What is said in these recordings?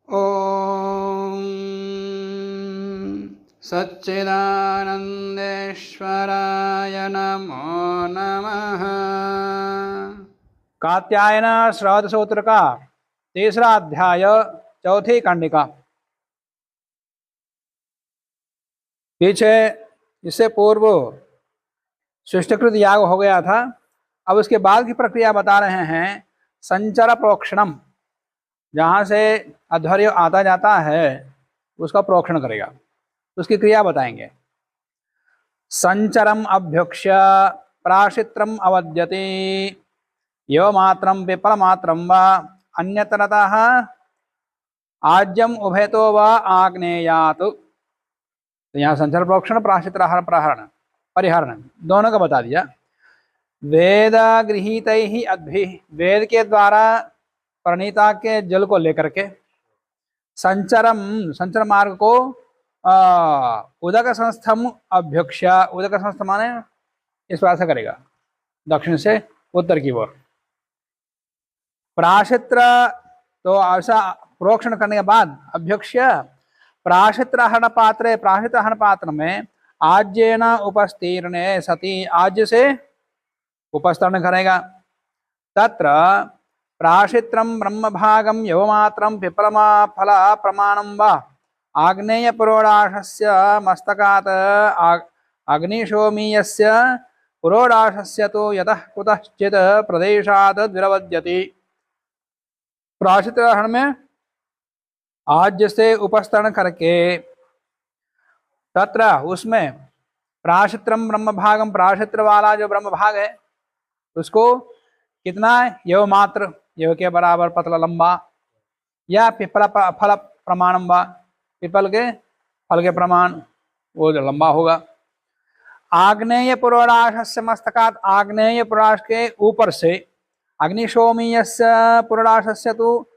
ओम सच्चिदानंदेश्वराय नमो नमः। कात्यायन श्राद्ध सूत्र का तीसरा अध्याय, चौथी कंडिका। पीछे इससे पूर्व शिष्टकृत याग हो गया था। अब उसके बाद की प्रक्रिया बता रहे हैं। संचर प्रोक्षणम, जहाँ से अध्वर्य आता जाता है उसका प्रोक्षण करेगा, उसकी क्रिया बताएंगे। संचरम अभ्युक्ष्य प्राशित्रम अवद्यते यो मात्रम विपल मात्रम व अन्यतरतः आज्यम उभयतो व आग्नेयात्। तो यहाँ संचर प्रोक्षण, प्राशित्र प्रहरण, परिहरण दोनों का बता दिया। वेद गृहीत ही अद्भि, वेद के द्वारा प्रणीता के जल को लेकर के संचरम, संचर मार्ग को उदक संस्थम अभ्युक्ष्य, उदक संस्थ माने इस प्रकार से करेगा, दक्षिण से उत्तर की ओर। प्राशित्र, तो ऐसा प्रोक्षण करने के बाद अभ्युक्ष्य प्राशित्र हरण पात्रे, प्राशित्र हरण पात्र में आज्येन उपस्तीर्णे सती, आज्य से उपस्तरण करेगा। तत्र प्राशित्रम ब्रह्म भागम यवमात्रम पिपलमा फल प्रमाणम व आग्नेय पुरोडाशस्य मस्तकात् अग्निशोमीयस्य पुरोडाशस्य तो यतः कुतश्चित् प्रदेशात् द्विरवद्यति। प्राशित्र हरण में आज्य से उपस्तरण करके तत्र उसमें प्राशित्रम ब्रह्म भागम, प्राशित्र वाला जो ब्रह्म भाग है उसको कितना यव मात्र, यव के बराबर पतला लंबा, या पिपल फल प्रमाणम व, पिपल के फल के प्रमाण वो जो लंबा होगा। आग्नेय पुरोडाशस्य मस्तकात्, आग्नेय पुरोडाश के ऊपर से, अग्निशोमीयस्य पुरोडाशस्य तो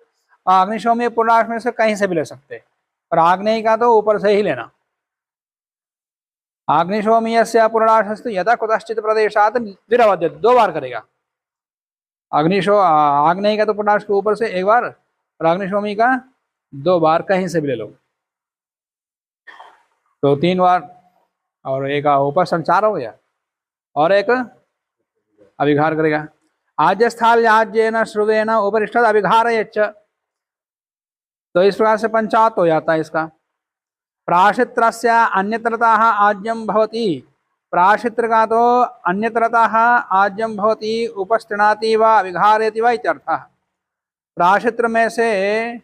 अग्निशोमीय पुरोडाश में से कहीं से भी ले सकते, पर आग्नेय का तो ऊपर से ही लेना। अग्निशोमीयस्य पुरोडाशस्तु यदा कुतश्चित प्रदेशात् द्विरवद्यते, दो बार करेगा। आग्नेय का तो पुरोडाश के ऊपर से एक बार, और अग्निशोमी का दो बार, कहीं से भी ले लो तो तीन बार। और एक ऊपर संचार हो गया, और एक अभिघार करेगा। आज्यस्थाल आज्येन श्रुवेन उपरिष्ठद अभिघारयच्च, तो इस प्रकार से पंचात हो जाता है इसका। प्राशित्रस्य अन्यतरतः आज्यम भवति, प्राशित्र का तो अन्यतरतः आज्यम भवति उपस्थिणाति व विघारयति व इत्यर्थः। प्राशित्र में से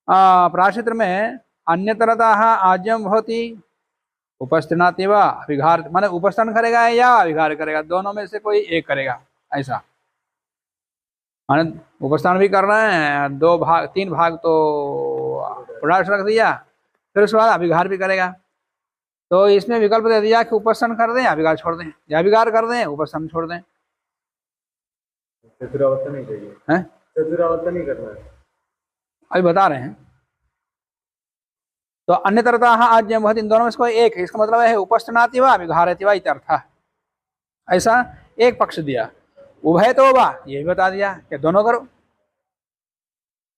प्राशित्र में अन्यतरतः आज्यम भवति उपस्थिणाति व विघार, माने उपस्थान करेगा या विघार करेगा, दोनों में से कोई एक करेगा। ऐसा माने उपस्थान भी कर रहे हैं, दो भाग तीन भाग तो पुरुष रख दिया, फिर उसके बाद अभिघार भी करेगा। तो इसमें विकल्प दे दिया कि उपस्थान कर दें, अभिघार छोड़ दें, या अभिघार कर दें, उपस्थान छोड़ दें। चतुरावर्तन नहीं चाहिए है, चतुरावर्तन नहीं करना है, अभी बता रहे हैं। तो अन्य तरता आज बहुत, इन दोनों में से कोई एक है, इसका मतलब है उपस्थानाति व अभिघारति व इत्यर्थ। ऐसा एक पक्ष दिया। उभय तो वा, ये भी बता दिया कि दोनों करो,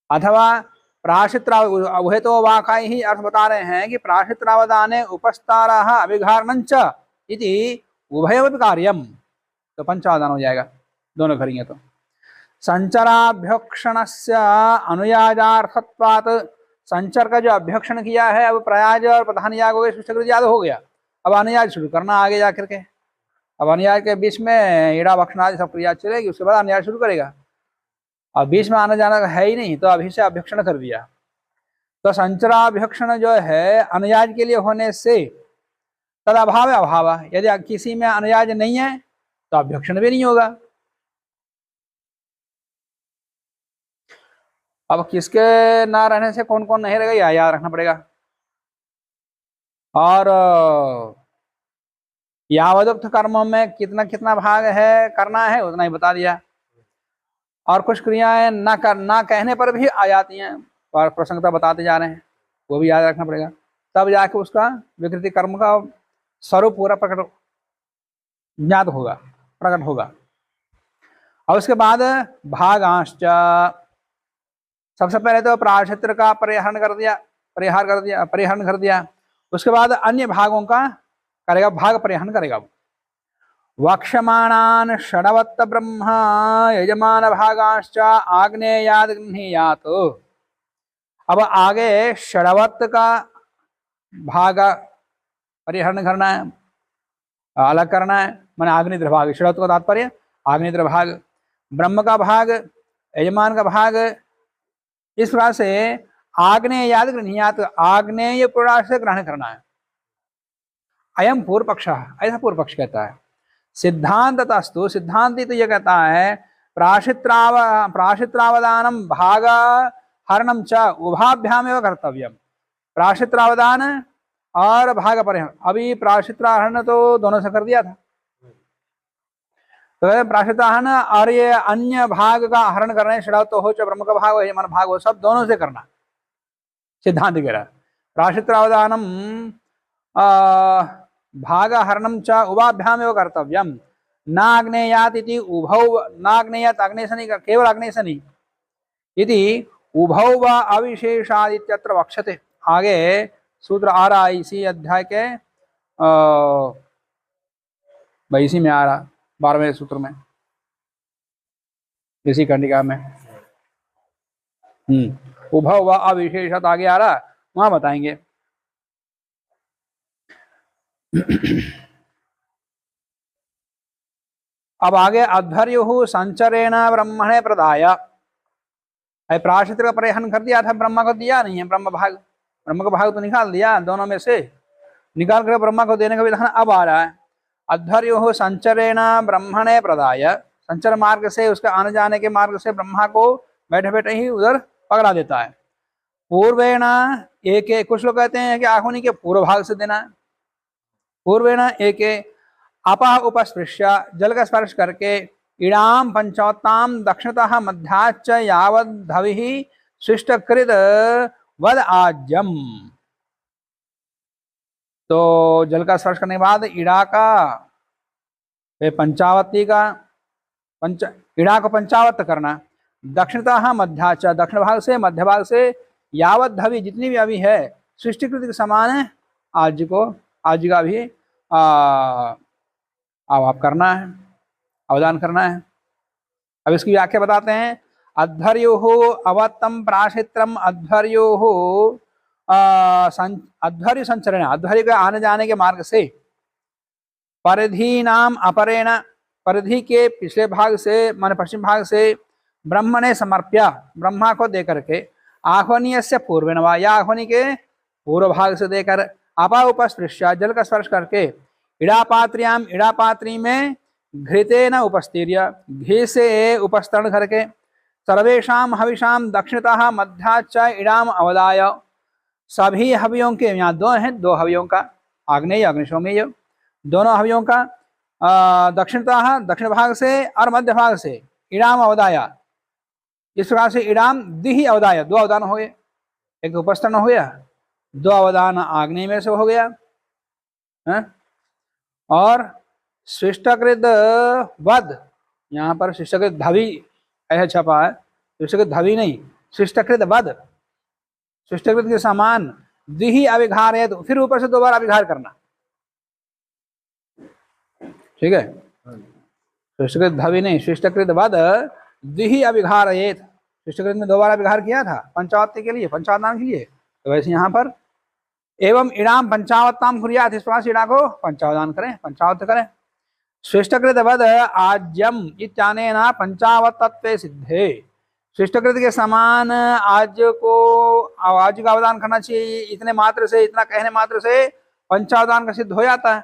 अथवा प्राशित्र उभय तो वा का ही अर्थ बता रहे हैं कि प्राशित्रावदाने उपस्तारः अभिघारणञ्च इति उभयमपि कार्यम, तो पंचावदान हो जाएगा, दोनों करेंगे तो। संचराभ्यक्षणस्य अनुयाजार्थत्वात्, संचर का जो अभ्यक्षण किया है, अब प्रयाज और प्रधान याग हो गए, शिष्टकृत याग हो गया, अब अनुयाज शुरू करना आगे जाकर के। अब अनुयाज के बीच में ईड़ा भक्षण आदि सब क्रिया चलेगी, उसके बाद अनुयाज शुरू करेगा। और बीच में आना जाना है ही नहीं, तो अभी से अभ्यक्षण कर दिया। तो संचराभ्यक्षण जो है अनुयाज के लिए होने से तद अभाव है अभाव, यदि किसी में अनुयाज नहीं है तो अभ्यक्षण भी नहीं होगा। अब किसके ना रहने से कौन कौन नहीं रहेगा याद रखना पड़ेगा। और यावदुक्त कर्मों में कितना कितना भाग है करना है उतना ही बता दिया। और कुछ क्रियाएं ना कहने पर भी आ जाती हैं, और प्रसंगता बताते जा रहे हैं, वो भी याद रखना पड़ेगा, तब जाके उसका विकृति कर्म का स्वरूप पूरा प्रकट ज्ञात होगा, प्रकट होगा। और उसके बाद भागांश्च, सबसे पहले तो प्राक्षेत्र का परिहरण कर दिया। उसके बाद अन्य भागों का करेगा, भाग परिहरण करेगा। वक्षमाणान षडवत्त ब्रह्म यजमान भागाश्च आग्नेयाद गृह्णीयात्। अब आगे षडवत्त का भाग परिहरण करना है, अलग करना है, माने आग्नेय भाग। षडवत्त का तात्पर्य आग्नेय भाग, ब्रह्म का भाग, यजमान का भाग। इस प्रकार से आग्नेयाद गृह्णीयात्, आग्नेय पुरा से ग्रहण करना है। अयम पूर्व पक्ष, ऐसा पूर्व पक्ष कहता है। सिद्धांतस्तु, सिद्धांति तो यह कहता है प्राशित्रावदानम भाग हरणम च उभाभ्यामेव कर्तव्यम। प्राशित्रावदान और भाग परिहरण, अभी प्राशित्राहरण तो दोनों से कर दिया था, तो प्राशित्राहरण और ये अन्य भाग का हरण कर रहे हैं, षडवत्त हो चाहे ब्रह्म का भाग हो, यजमान भाग हो, सब दोनों से करना। सिद्धांत कह रहा है प्राशित्रावदानम भाग हरणम च उभाभ्यामेव कर्तव्यम नाग्नेयात इति उभौ, नाग्नेयात आग्नेय से नहीं, केवल आग्नेय से नहीं, इति उभौ व अविशेषादित्यत्र वक्ष्यते। आगे सूत्र आ रहा है इसी अध्याय के इसी में आ रहा 12वें सूत्र में, इसी कंडिका में उभौ व अविशेषात आगे आ रहा, वहां बताएंगे। अब आगे अध्वर्युः संचरेण ब्रह्मणे प्रदाय। प्राशित्र का परिहरण कर दिया था, ब्रह्मा को दिया नहीं है, ब्रह्म का भाग तो निकाल दिया, दोनों में से निकाल कर ब्रह्मा को देने का विधान अब आ रहा है। अध्वर्युः संचरेण ब्रह्मणे प्रदाय, संचर मार्ग से, उसके आने जाने के मार्ग से ब्रह्मा को बैठे बैठे ही उधर पकड़ा देता है। पूर्वेण एक, कुछ लोग कहते हैं कि आहुनि के पूर्व भाग से देना है। पूर्वेण एक अपह उपस्पृश्य, जल का स्पर्श करके, इडाम पंचवत्ताम दक्षिणतः मध्याच्च यावद्धविः शिष्टकृत वद आज्यम। तो जल का स्पर्श करने के बाद इड़ा का, पंचावत्ती का, इड़ा को पंचावत्त करना, दक्षिणतः मध्याच्च, दक्षिण भाग से, मध्य भाग से, यावद्धवि जितनी भी अभी है, सृष्टिकृत के समान है, आज का भी आवाप करना है, अवदान करना है। अब इसकी व्याख्या बताते हैं। अध्वर्युः अवत्तम प्राशित्रम अध्वर्युः अध्वर्यु संचरण, अध्वर्यु के आने जाने के मार्ग से, परिधि नाम अपरेण, परिधि के पिछले भाग से माने पश्चिम भाग से, ब्रह्म ने समर्प्या, ब्रह्मा को देकर के, आह्वनीय से पूर्वेण वा, या आह्वनी के पूर्व भाग से देकर, अपा उपस्पृश्य, जल का स्पर्श करके, इड़ापात्र्याम, इड़ापात्री में, घृतेन उपस्तीर्य, घी से उपस्तरण करके, सर्वेशाम हविषाम दक्षिणतः मध्याच्च इड़ाम अवदाय, सभी हवियों के, यहाँ दो हैं, दो हवियों का, आग्नेय अग्निशोमेय, दोनों हवियों का दक्षिणतः, दक्षिण भाग से और मध्य भाग से, इड़ाम अवदाया। इस प्रकार से इड़ाम दिहि अवदाय, दो अवदान हो गए, एक तो उपस्तरण हो गया, दो अवदान आग्नेय में से हो गया है? और शिष्टकृत वध, यहाँ पर शिष्टकृत धवी ऐसा छपा है, शिष्टकृत धवी नहीं, शिष्टकृत वध, शिष्टकृत के समान, दिहि अविघार है, तो फिर ऊपर से दो बार अविघार करना, ठीक है। शिष्टकृत धवी नहीं, शिष्टकृत वध दिहि अविघार, शिष्टकृत में दो बार अविघार किया था पंचावत्ति के लिए, पंचावतान के लिए, तो वैसे यहाँ पर एवं इड़ाम पंचावत्ताम कुर्यात्, इस प्रकार से इड़ा को पंचावदान करें, पंचावत करें। शिष्टकृत वद आज्यम इत्यानेन पंचावत्तत्वे सिद्धे, शिष्टकृत के समान आज का अवदान करना चाहिए, इतने मात्र से, इतना कहने मात्र से पंचावदान का सिद्ध हो जाता है।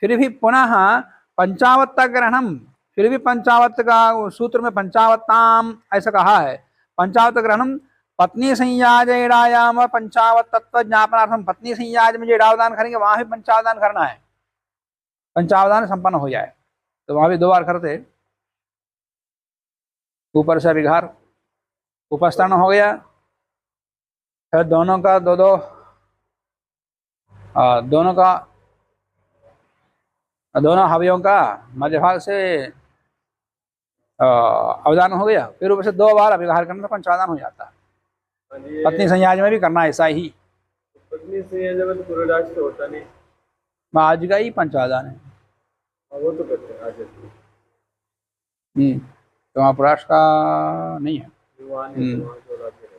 फिर भी पुनः पंचावत्ता ग्रहणम, फिर भी पंचावत्त का सूत्र में पंचावत्ताम ऐसा कहा है, पंचावत्त ग्रहणम पत्नी संयाज इड़ायाम पंचावत तत्व ज्ञापनार्थम, पत्नी संयाज में जो इड़ावदान करेंगे वहां भी पंचावदान करना है, पंचावदान संपन्न हो जाए, तो वहां भी दो बार करते, ऊपर से अभिघार, उपस्तरण हो गया, फिर दोनों का दोनों हवियों का मध्य भाग से अवदान हो गया, फिर ऊपर से दो बार अभिघार करने से पंचावदान हो जाता है। हाँ जी, पत्नी संयाज में भी करना है ऐसा ही। पत्नी से ये जब पुरोडाश तो होता नहीं। आज का ही पंचादान है। हाँ वो तो करते हैं आज ऐसे। तो वहाँ पुराश का नहीं है। वहाँ नहीं होता, वहाँ तो लाते हैं।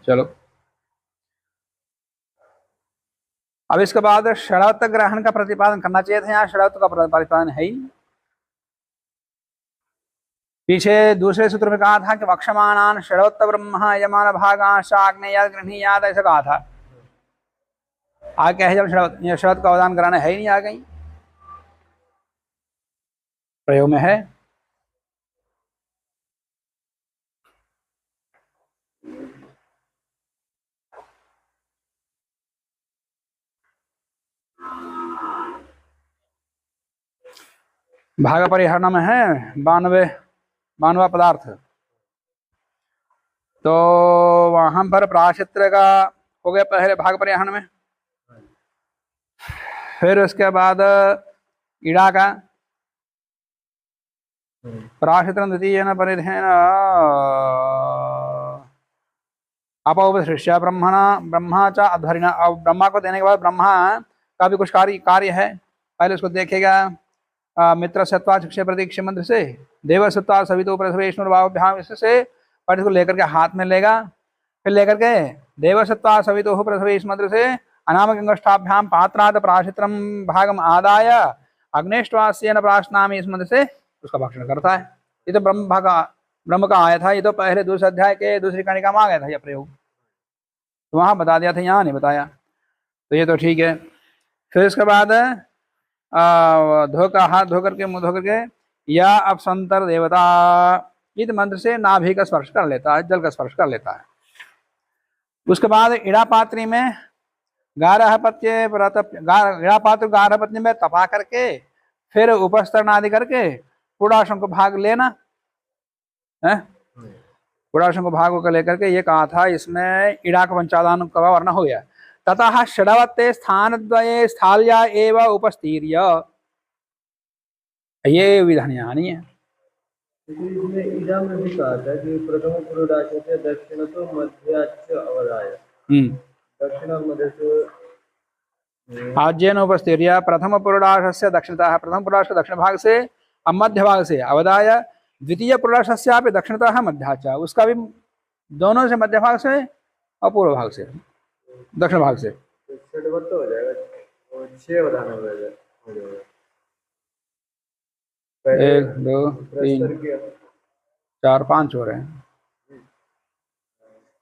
चलो, अब इसके बाद षड़त्व ग्रहण का प्रतिपादन करना चाहिए था, यहाँ षड़त्व का प्रतिपादन है ही नहीं। पीछे दूसरे सूत्र में कहा था कि वक्षमाणान षड़त्व ब्रह्म यमान भागांश आग्नेयाद गृह्णीयाद ऐसा कहा था। आगे क्या है, जब षड़त्व का अवदान कराना है ही नहीं, आ गई प्रयोग में है। भाग परिहरण में है 92वां पदार्थ। तो वहां पर प्राशित्र का हो गया पहले भाग परिहरण में, फिर उसके बाद ईड़ा का प्राशित्र द्वितीय न परिधेन अपौपसृष्य ब्रह्मा च अध्वरिणा। अब ब्रह्मा को देने के बाद ब्रह्मा का भी कुछ कार्य है, पहले उसको देखेगा मित्र सत्वा शिक्षे प्रतीक्ष मंत्र से, देव सत्वा सवितो प्रसवेश्वरभाव्याम इससे पर इसको लेकर के हाथ में लेगा, फिर लेकर के देव सत्वा सवितो प्रसवेश मंत्र से अनामक अंगष्ठाभ्याम पात्राद प्राशित्रम भागम आदाय अग्नेष्टवास्यन प्राशनामी इस मंत्र से उसका भक्षण करता है। ये तो ब्रह्म का आया था, ये तो पहले दूसरे अध्याय के दूसरी कणिका में आ गया था यह प्रयोग, तो वहां बता दिया था, यहाँ नहीं बताया, तो ये तो ठीक है। फिर इसके बाद हाथ धो करके मुंह धो करके या अपसंतर देवता इस मंत्र से नाभि का स्पर्श कर लेता है, जल का स्पर्श कर लेता है। उसके बाद इड़ा पात्री में गारहपत्य इड़ापात्र गारहपत्य में तपा करके फिर उपस्तरण आदि करके पुराशं को भाग लेना है। पुराशं को भाग को लेकर के ये कहा था, इसमें इड़ा का पंचादान का वर्णन हो गया। ततः षडवत्ते स्थानद्वये स्थाल्या एव उपस्थीर्य, ये विधान यहाँ नहीं है। इसमें ईड़ा में भी कहा था कि प्रथम पुरोडाश से दक्षिण तो मध्याच्च अवदाय। दक्षिण मध्य से आज्येन उपस्थीर्य प्रथम पुरोडाशस्य दक्षिणतः, प्रथम पुरोडाश के दक्षिण भाग से अब मध्य भाग से अवदाय, द्वितीय पुरोडाशस्यापि दक्षिणतः मध्याच्च, उसका भी दोनों से मध्य भाग से और पूर्व भाग से दक्षिण भाग से षडवत्त हो जाएगा और 6 अवदान हो जाएगा। 1 2 3 4 5 हो रहे हैं,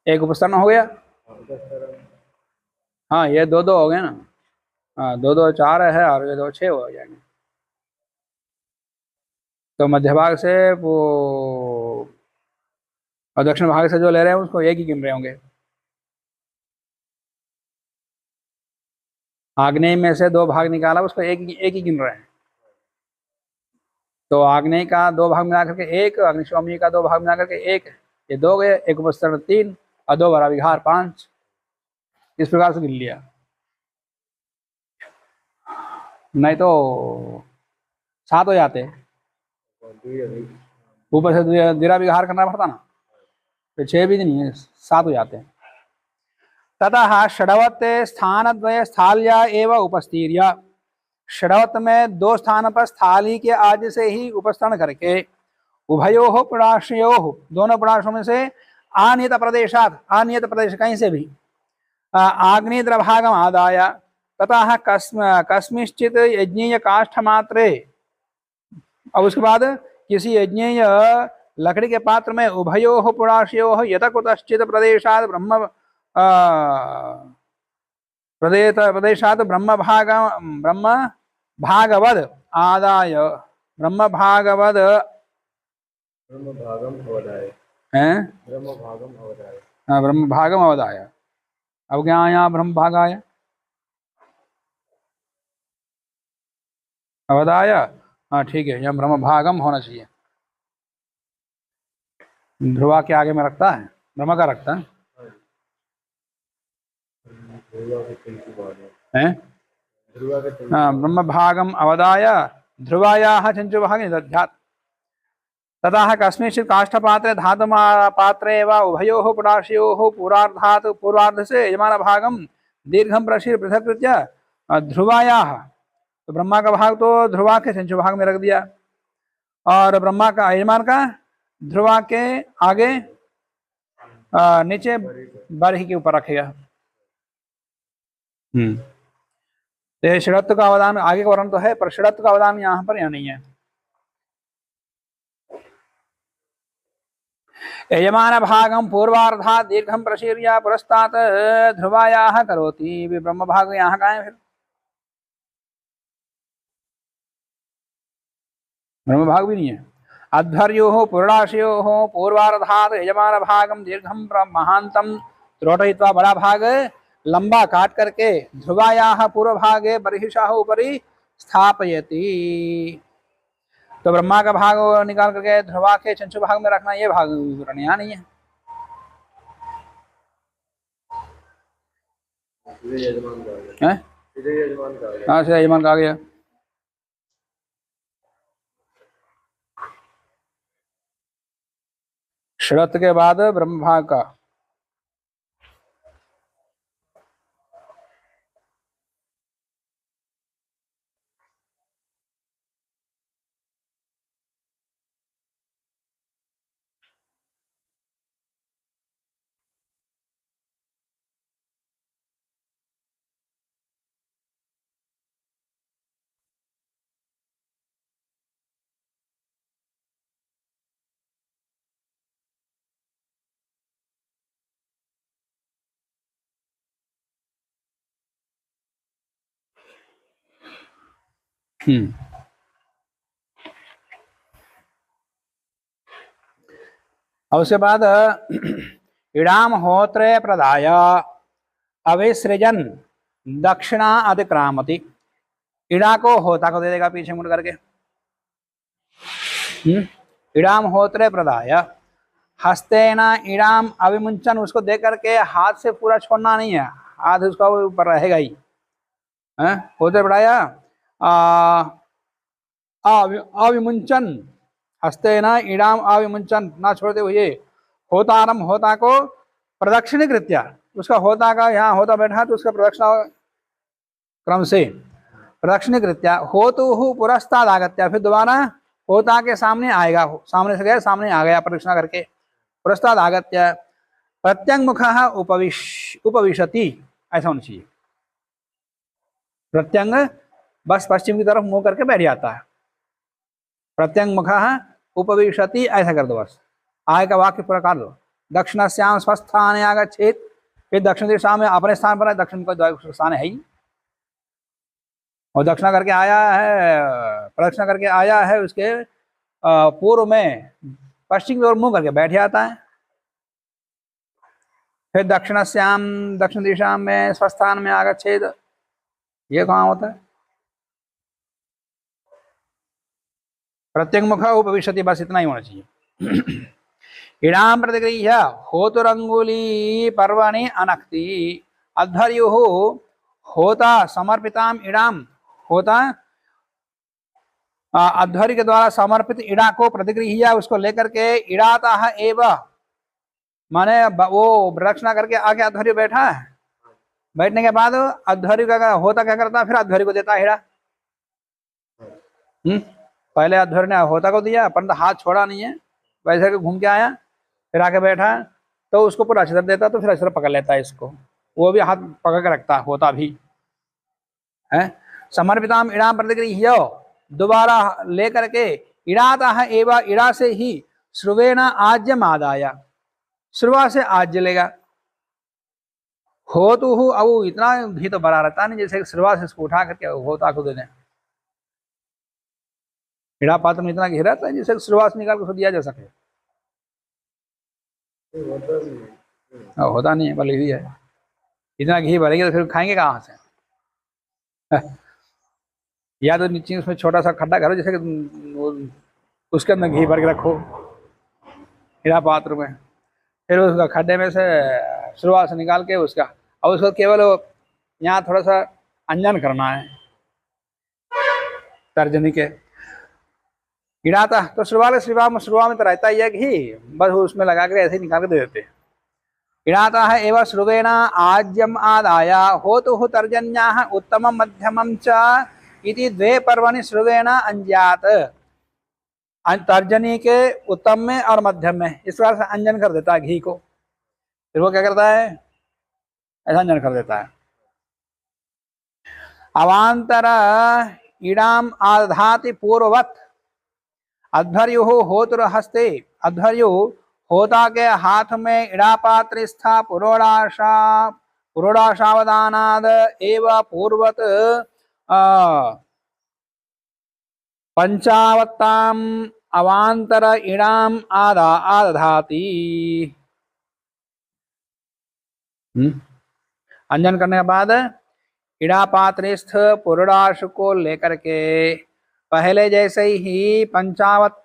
एक उपस्तरण हो गया। हाँ ये 2 2 हो गए ना, हाँ 2 2 4 है और ये 2 6 हो जाएंगे। तो मध्य भाग से वो और दक्षिण भाग से जो ले रहे हैं उसको एक ही गिन रहे होंगे। आग्नेय में से 2 भाग निकाला, उसको एक ही गिन रहे हैं। तो आग्नेय का 2 भाग मिला करके 1, अग्निशोमी का 2 भाग मिला करके 1, ये 2 गए, एक उपस्तरण 3 और 2 बड़ा विहार 5, इस प्रकार से गिन लिया। नहीं तो 7 हो जाते, ऊपर से द्विरा विहार करना पड़ता ना, तो 6 भी नहीं है, 7 हो जाते हैं। ततः षडवत्ते स्थानद्वये स्थाल्या एव उपस्थीर्य, षडवत में 2 स्थान पर स्थाली के आदि से ही उपस्तरण करके उभयोः पुराशयोः, दोनों पुराशों में से आनियत प्रदेशात, आनियत प्रदेश कहीं से भी आग्नेय भागम आदाय ततः कस्मिश्चित यज्ञीय काष्ठ मात्रे, और उसके बाद किसी यज्ञीय लकड़ी के पात्र में उभयोः पुराशयोः यत कुतश्चित प्रदेशात प्रदेशात ब्रह्म भागवद आदाय, ब्रह्म भागम अवदाय हैं, ब्रह्म भागम अवदाय। अब क्या आया ब्रह्म भागाय अवदाय, हाँ ठीक है, यहाँ ब्रह्म भागम होना चाहिए। ध्रुवा के आगे में रखता है, ब्रह्म का रखता है हैं? हाँ ब्रह्म भागम अवदाय ध्रुवायाः चंचु भागे दध्यात्। ततः कस्मिंश्चित् काष्ठपात्रे धातुपात्रे वा उभयोः पुडाशयोः पूर्वार्धात् पूर्वार्ध से यजमानभागं दीर्घं प्रशीर्य पृथक्कृत्य ध्रुवायाः, तो ब्रह्मा का भाग तो ध्रुवा के चंचु भाग में रख दिया, और ब्रह्मा का यजमान का ध्रुवा के आगे नीचे बरही के ऊपर रखेगा। तो षडत्व का अवदान आगे का वर्ण तो है, पर षडत्व का अवदान यहाँ पर यहाँ नहीं है। यजमान भागम पूर्वार्धा दीर्घम प्रशीर्य पुरस्तात् ध्रुवायाः करोति। भी ब्रह्म भाग यहाँ का है, फिर ब्रह्म भाग भी नहीं है। अध्वर्योः पूर्णाशयोः पूर्वार्धात् यजमान भागम दीर्घम महांतम त्रोटयित्वा, बड़ा भाग लंबा काट करके ध्रुवायाः पूर्व भागे बर्हिषाः उपरि स्थापयति। तो ब्रह्मा का भाग निकाल करके ध्रुवा के चंचु भाग में रखना, ये भाग विवरण यहाँ नहीं है। हाँ, सीधा यजमान का आ गया। षडत्व के बाद ब्रह्म भाग का और उसके बाद इडाम होत्रे प्रदाय अविसृजन दक्षिणा अतिक्रामति। इड़ा को होता को दे देगा पीछे मुड़ करके। इडाम होत्रे प्रदाय, हस्तेन इडाम अविमुंचन, उसको दे करके हाथ से पूरा छोड़ना नहीं है, हाथ उसका ऊपर रहेगा ही। होत्रे प्रदाय अविमुंचन, हस्तेन इडाम अविमुंचन, ना छोड़ते हुए होतारम, होता को प्रदक्षिण कृत्या, उसका होता का यहाँ होता बैठा तो उसका प्रदक्षिणा क्रम से प्रदक्षिण कृत्या होतु पुरस्ताद आगत्या, फिर दोबारा होता के सामने आएगा, सामने से गया सामने आ गया प्रदक्षिणा करके, पुरस्ताद आगत्या प्रत्यंगमुख उपविशति, ऐसा होना चाहिए। प्रत्यंग बस पश्चिम की तरफ मुंह करके बैठ जाता है, प्रत्यंगमुख उपविशति ऐसा कर दो, बस आय का वाक्य पूरा कर दो। दक्षिणस्याम स्वस्थाने आगच्छेत्, फिर दक्षिण दिशा में अपने स्थान पर है, दक्षिण को स्थान है ही, और दक्षिणा करके आया है, प्रदक्षिणा करके आया है, उसके पूर्व में पश्चिम की ओर मुंह करके बैठ जाता है। फिर दक्षिणस्याम, दक्षिण दिशा में स्वस्थान में आगच्छेत्, ये कहाँ होता है? प्रत्यंगमुख उपविशति, बस इतना ही होना चाहिए। इडाम प्रतिगृह्य होतुरंगुली पर्वणि अनक्ति, अध्वर्युः होता समर्पिताम इडाम, होता अध्वर्य के द्वारा समर्पित इड़ा को प्रतिगृह्य, उसको लेकर के इड़ाता एव, माने वो प्रदक्षिणा करके आके अध्वर्य बैठा है, बैठने के बाद अध्वर्य का होता क्या करता है, फिर अध्वर्य को देता है इड़ा। पहले अध्वर्य ने होता को दिया, परंतु हाथ छोड़ा नहीं है, वैसे घूम के आया, फिर आके बैठा, तो उसको पूरा अच्छी तरह देता, तो फिर अच्छी तरह पकड़ लेता है इसको, वो भी हाथ पकड़ के रखता होता भी है। समर्पिताम इड़ाम प्रतिगृह्य, दोबारा लेकर के इड़ाता है एवं, इड़ा से ही श्रुवेण आज्यम आदाया, श्रुवा से आज्य लेगा। होतु अब इतना भी तो बड़ा रहता नहीं, जैसे श्रुवा से इसको उठा करके होता को दे दें। इड़ा पात्र में इतना घेरा रहता है जिसे श्रुवा से निकाल के उसको दिया जा सके, होता नहीं है, बल्कि भी है। इतना घी भरेंगे तो फिर खाएंगे कहाँ से? या तो नीचे उसमें छोटा सा खड्डा करो, जैसे कि उसके अंदर घी भर के रखो हीरा पात्र में, फिर उसका खड्डे में से शुरुआत से निकाल के उसका, और उसको केवल यहाँ थोड़ा सा अंजन करना है तर्जनी के, गिराता तो श्रुवा में तो रहता ही है घी, बस उसमें लगा कर ऐसे ही निकाल के दे देते। गिराता है एवं श्रुवेण आज्यम आदाय होतु तर्जन्याः उत्तमं मध्यमं च इति द्वे पर्वणि श्रुवेण अंज्यात। तर्जनी के उत्तम में और मध्यम में इस प्रकार से अंजन कर देता है घी को। फिर वो क्या करता है, ऐसा अंजन कर देता है। अवांतर इडाम आधाति पूर्ववत अध्वर्यु होतुर हस्ते। अध्वर्यु होता के हाथ में इड़ापात्र स्था पुरोडाशावदानाद एव पूर्वत पंचावत्ताम अवांतर इडाम आदधाति। अंजन करने के बाद इड़ापात्रिस्थ पुरोडाश को लेकर के पहले जैसे ही पंचावत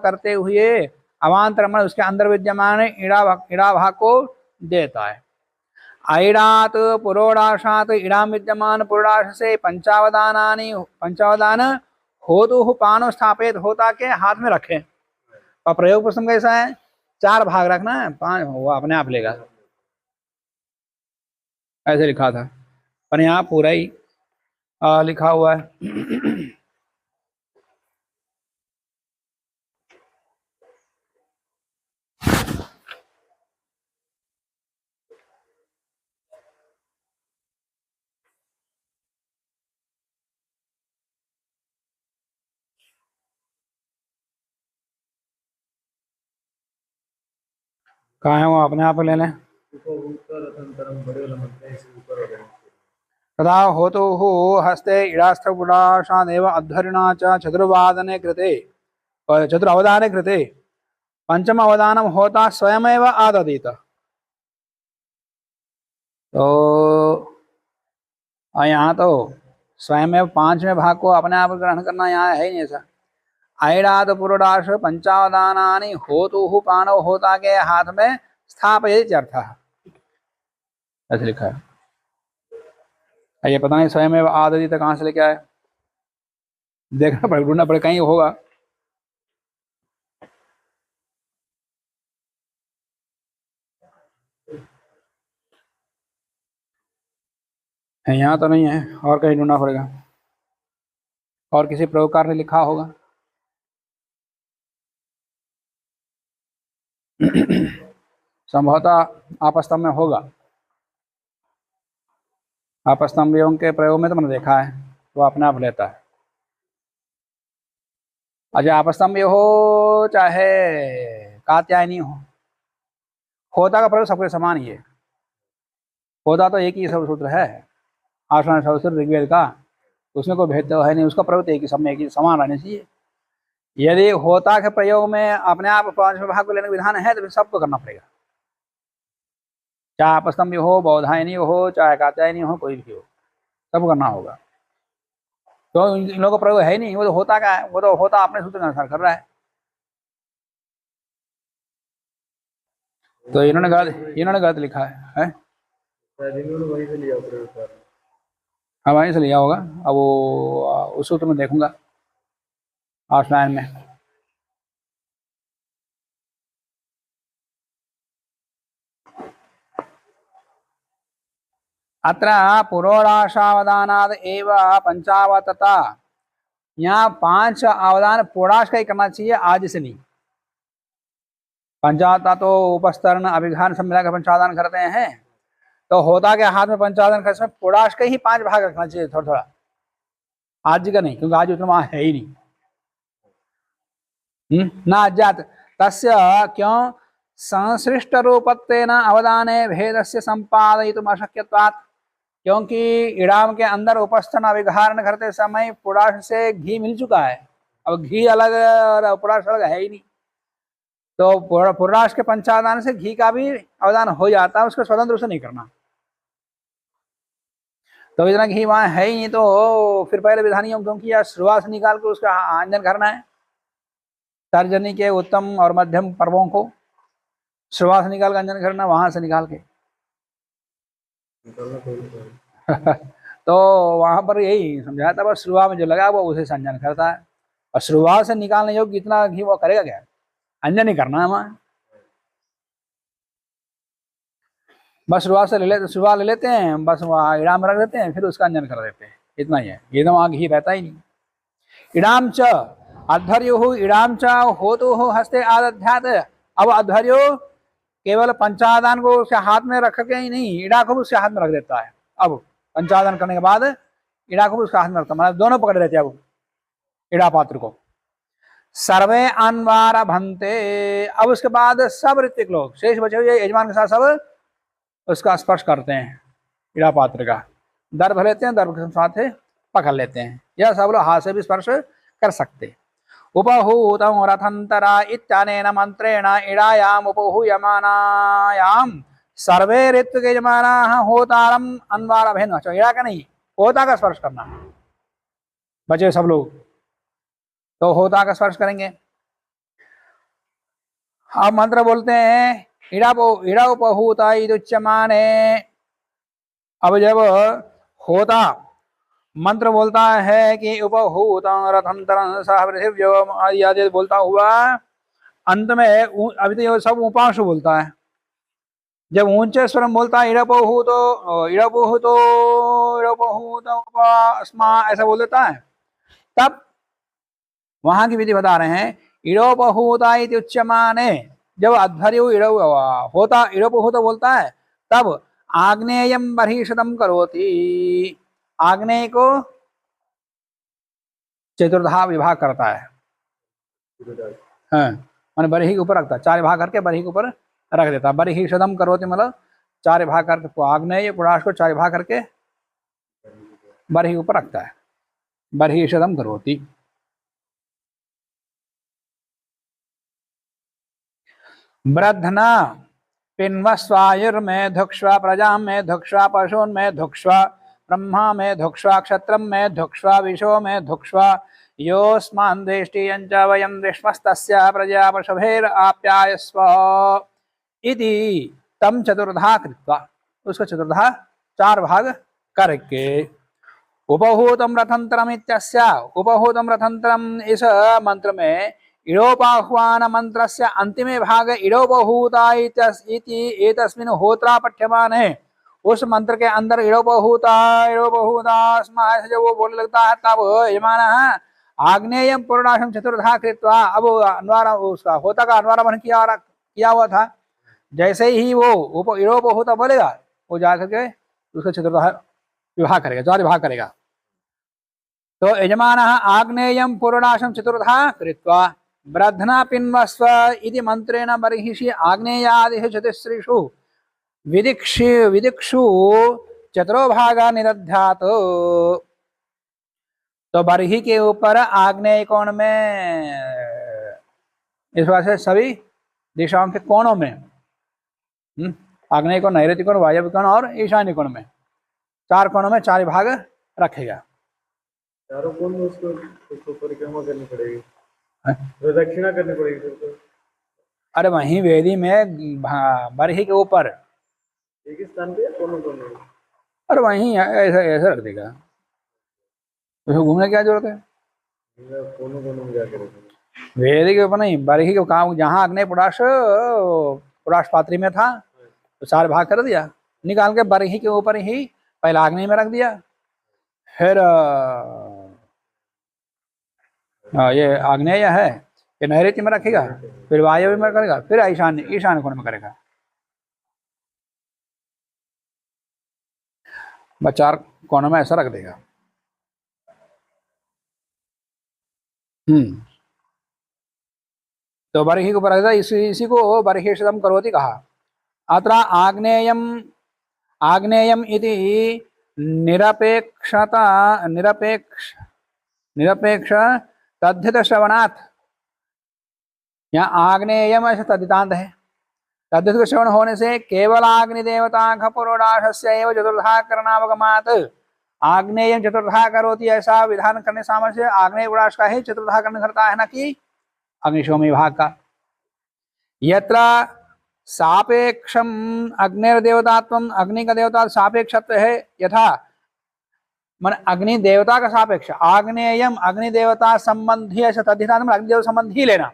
करते हुए अवांतर में उसके अंदर विद्यमान इड़ा भाग को देता है। ऐडात पुरोडाशात इड़ाम विद्यमान पुरोडाश से पंचावदान होतु पानो स्थापित होता के हाथ में रखें। और प्रयोग प्रसंग कैसा है, 4 भाग रखना है, 5 वो अपने आप लेगा, ऐसे लिखा था, पर यहाँ पूरा ही लिखा हुआ है। कहाँ है वो, अपने आप ले लें। तदा होतु हस्ते इडास्थगुडाशादेव अध्वर्युणा च चतुर्वादने कृते चतुरवदाने कृते पंचम अवदानम होता स्वयमेव आददीत। तो यहाँ तो स्वयं 5वें भाग को अपने आप ग्रहण करना यहाँ है ही नहीं ऐसा। ऐडात पुरोडाश पंचावदानानि होतु पानो होता के हाथ में स्थापयति अर्थः, ऐसे लिखा है। ये पता नहीं स्वयं आदि तक कहाँ से लेके आए, देखना पड़े, ढूंढना पड़े, कहीं होगा। यहाँ तो नहीं है, और कहीं ढूंढना पड़ेगा, और किसी प्रयोगकार ने लिखा होगा। संभवतः आपस्तंभ में होगा, आपस्तंभियों के प्रयोग में तो मैंने देखा है, वो अपने आप लेता है। अच्छा, आपस्तंभ हो चाहे कात्यायनी हो, होता का प्रयोग सबके समान ही है। होता तो एक ही सब सूत्र है, आसन सूत्र ऋग्वेद का, उसमें कोई भेद तो है नहीं, उसका प्रयोग एक ही सब में एक ही समान रहने चाहिए। यदि होता के प्रयोग में अपने आप 5वें भाग को लेने का विधान है तो फिर सबको करना पड़ेगा, चाहे आपस्तंभ हो, बौधायनी हो, चाहे कात्यायनी हो, कोई भी हो, सब करना होगा। तो इन लोगों का प्रयोग है ही नहीं, वो तो होता का है, वो तो होता अपने सूत्र के अनुसार कर रहा है। तो इन्होंने गलत लिखा है? वहीं से लिया प्रयोग। हाँ, वहीं से लिया होगा। अब वो उस सूत्र में देखूंगा ऑफलाइन में। अत्र पुरोडाशावदानाद एव पंचावतता, यहाँ 5 अवदान पुरोडाश का ही करना चाहिए, आज से नहीं। पंचावता तो उपस्तरण अभिघान सब मिलाकर पंचावदान करते हैं, तो होता के हाथ में पंचावदान करने में पुरोडाश के ही 5 भाग रखना चाहिए, थोड़ा थोड़ा, आज का नहीं, क्योंकि आज उतना वहां है ही नहीं। न अज्ञात तस्य क्यों संसृष्ट रूपत्वेन अवदाने भेदस्य संपादयितुम अशक्यत्वात्, क्योंकि इडाम के अंदर उपस्थन अभिघारण करते समय पुरोडाश से घी मिल चुका है, अब घी अलग और पुरोडाश अलग है ही नहीं, तो पुरोडाश के पंचावदान से घी का भी अवदान हो जाता है, उसको स्वतंत्र रूप से नहीं करना। तो इतना घी वहां है ही नहीं, तो फिर पहले विधानियों क्योंकि या शुरुआत से निकाल के उसका आंजन करना है। तर्जनी के उत्तम और मध्यम पर्वों को शुरुआत से निकाल कर अंजन करना, वहां से निकाल के तो वहां पर यही समझाया था, बस शुरुआत में जो लगा वो उसे संजन करता है, और शुरुआत से निकालने योग्य इतना घी वो करेगा क्या? अंजन ही करना है हमारा। बस शुरुआत से शुरुआत ले लेते हैं, बस वहाँ इड़ाम रख देते हैं, फिर उसका अंजन कर देते हैं, इतना ही है। ये तो वहाँ घी रहता ही नहीं। इड़ाम च अध्वर्यु इड़ाम च होतु हस्ते आदध्यात। अब अध्वर्यु केवल पंचादान को उसके हाथ में रख के ही नहीं, इड़ा को भी उसके हाथ में रख देता है। अब पंचादान करने के बाद इड़ा को भी उसके हाथ में रखता है, मतलब दोनों पकड़ लेते हैं अब इड़ा पात्र को। सर्वे अन्वार भंते। अब उसके बाद सब ऋत्विक लोग शेष बचे हुए यजमान के साथ सब उसका स्पर्श करते हैं, इड़ा पात्र का दर्भ लेते हैं, दर्भ के साथ पकड़ लेते हैं। यह सब लोग हाथ से भी स्पर्श कर सकते। उपहूतम रथंतरा इत्यानेन मंत्रेण इड़ायाम उपहूयमानायाम सर्वे ऋत्विक यजमानाः होतारम अन्वार अभेन। इड़ा का नहीं, होता का स्पर्श करना। बचे सब लोग तो होता का स्पर्श करेंगे। अब मंत्र बोलते हैं इड़ा उपहूता इदुच्यमाने। अब जब होता मंत्र बोलता है कि उपहूतं रथंतरं सह पृथिव्यो आदि बोलता हुआ अंत में अभी तो ये सब उपांशु बोलता है। जब ऊंचे स्वर में बोलता है इड़पोहूतो उपस्मा ऐसा बोल देता है, तब वहां की विधि बता रहे हैं। इड़ोपहूता इति उच्यमाने, जब अध्वर्यु इड़ोपहूत बोलता है तब आग्नेयम बर्हिषदम करोति। आग्नेय को चतुर्धा विभाग करता है, हाँ, मैंने बरही के ऊपर रखता है, 4 भाग करके बरही के ऊपर रख देता है। बर्हिषदम करोति मतलब 4 भाग करके आग्नेय पुराश को 4 भाग करके बरही के ऊपर रखता है। बर्हिषदम करोति। ब्रध्ना पिन्वस्वायुर में धुक्ष्वा प्रजा में धुक्ष्वा पशून में धुक्ष्वा ब्रह्मा में धुक्ष्वा क्षत्रम में धुक्ष्वा विशो में धुक्ष्वा योस्मान दृष्टियंच वयम दृष्मस्तस्य प्रजा पशुभेर आप्यायस्व इति तम चतुर्धा कृत्वा, उसको चतुर्धा 4 भाग करके। उपहूतम रथंतरम इत्यस्य उपहूतम रथंतरम इस मंत्र में इड़ोपाह्वान मंत्रस्य अंतिमे भाग इड़ोपहूता इति एतस्मिन् होत्रा पठ्यमाने। उस मंत्र के अंदर इड़ोपहूता स्म जब वो बोलने लगता है तब यजमानः आग्नेयम पूर्णाशम चतुर्धा कृत्वा। अब अन्वार उसका होता का अन्वारामन किया हुआ था, जैसे ही वो इड़ोपहूता बोलेगा वो जाकर के उसका चतुर्धा विभाग करेगा, 4 विभाग करेगा। तो यजमानः आग्नेयम पूर्णाशम चतुर्धा कृत्वा ब्रध्ना पिन्वस्व इति मंत्रेण बर्हिषि आग्नेयादिषु चतुस्रिषु विदिक्षु चतुरो भागा निदध्यात्। तो बरही के ऊपर आग्नेय कोण में, इस बात से सभी दिशाओं के कोणों में, आग्नेय कोण, नैऋत्य कोण, वायव्य कोण और ईशान्य कोण में 4 कोणों में 4 भाग रखेगा। चारों कोण में उसको परिक्रमा करनी पड़ेगी, प्रदक्षिणा करनी पड़ेगी। अरे वहीं वेदी में बरही के ऊपर एक ही स्थान पे कोनों कोनों में, अरे वहीं ऐसा ऐसा रख देगा, उसको घूमने की क्या जरूरत है? कोनों कोनों में जाके रखेंगे। वेदी के ऊपर नहीं, बरही के काम जहाँ अग्नि पुराश पात्री में था तो 4 भाग कर दिया, निकाल के बरही के ऊपर ही पहले आग्नेय में रख दिया, फिर ये आग्नेय है ये नैऋत्य में रखेगा, फिर वायव्य में करेगा, फिर ईशान्य कोण में करेगा। 4 कोनों में ऐसा रख देगा। तो बरही को रख दिया, इसी को बर्हिषदम करोति कहा। अत्र आग्नेयम इति निरपेक्ष तद्धित श्रवणात्, यहाँ आग्नेयम ऐसा तद्धितांत है। तद्धित को श्रवण होने से केवल अग्निदेवता पुरोडाशस्य एव चतुर्धा करणावगमात् आग्नेयम चतुर्धा करोति ऐसा विधान करने सामर्थ्य आग्नेय पुराश का ही चतुर्धा करने करता है, ना कि अग्निशोमी विभाग का। यत्र सापेक्षम अग्निर्देवतात्वम, अग्नि का देवता सापेक्षत्व है, यथा मन अग्नि देवता का सापेक्ष, आग्नेयम अग्नि देवता संबंधी, ऐसा तद्धिता अग्निदेव संबंधी लेना।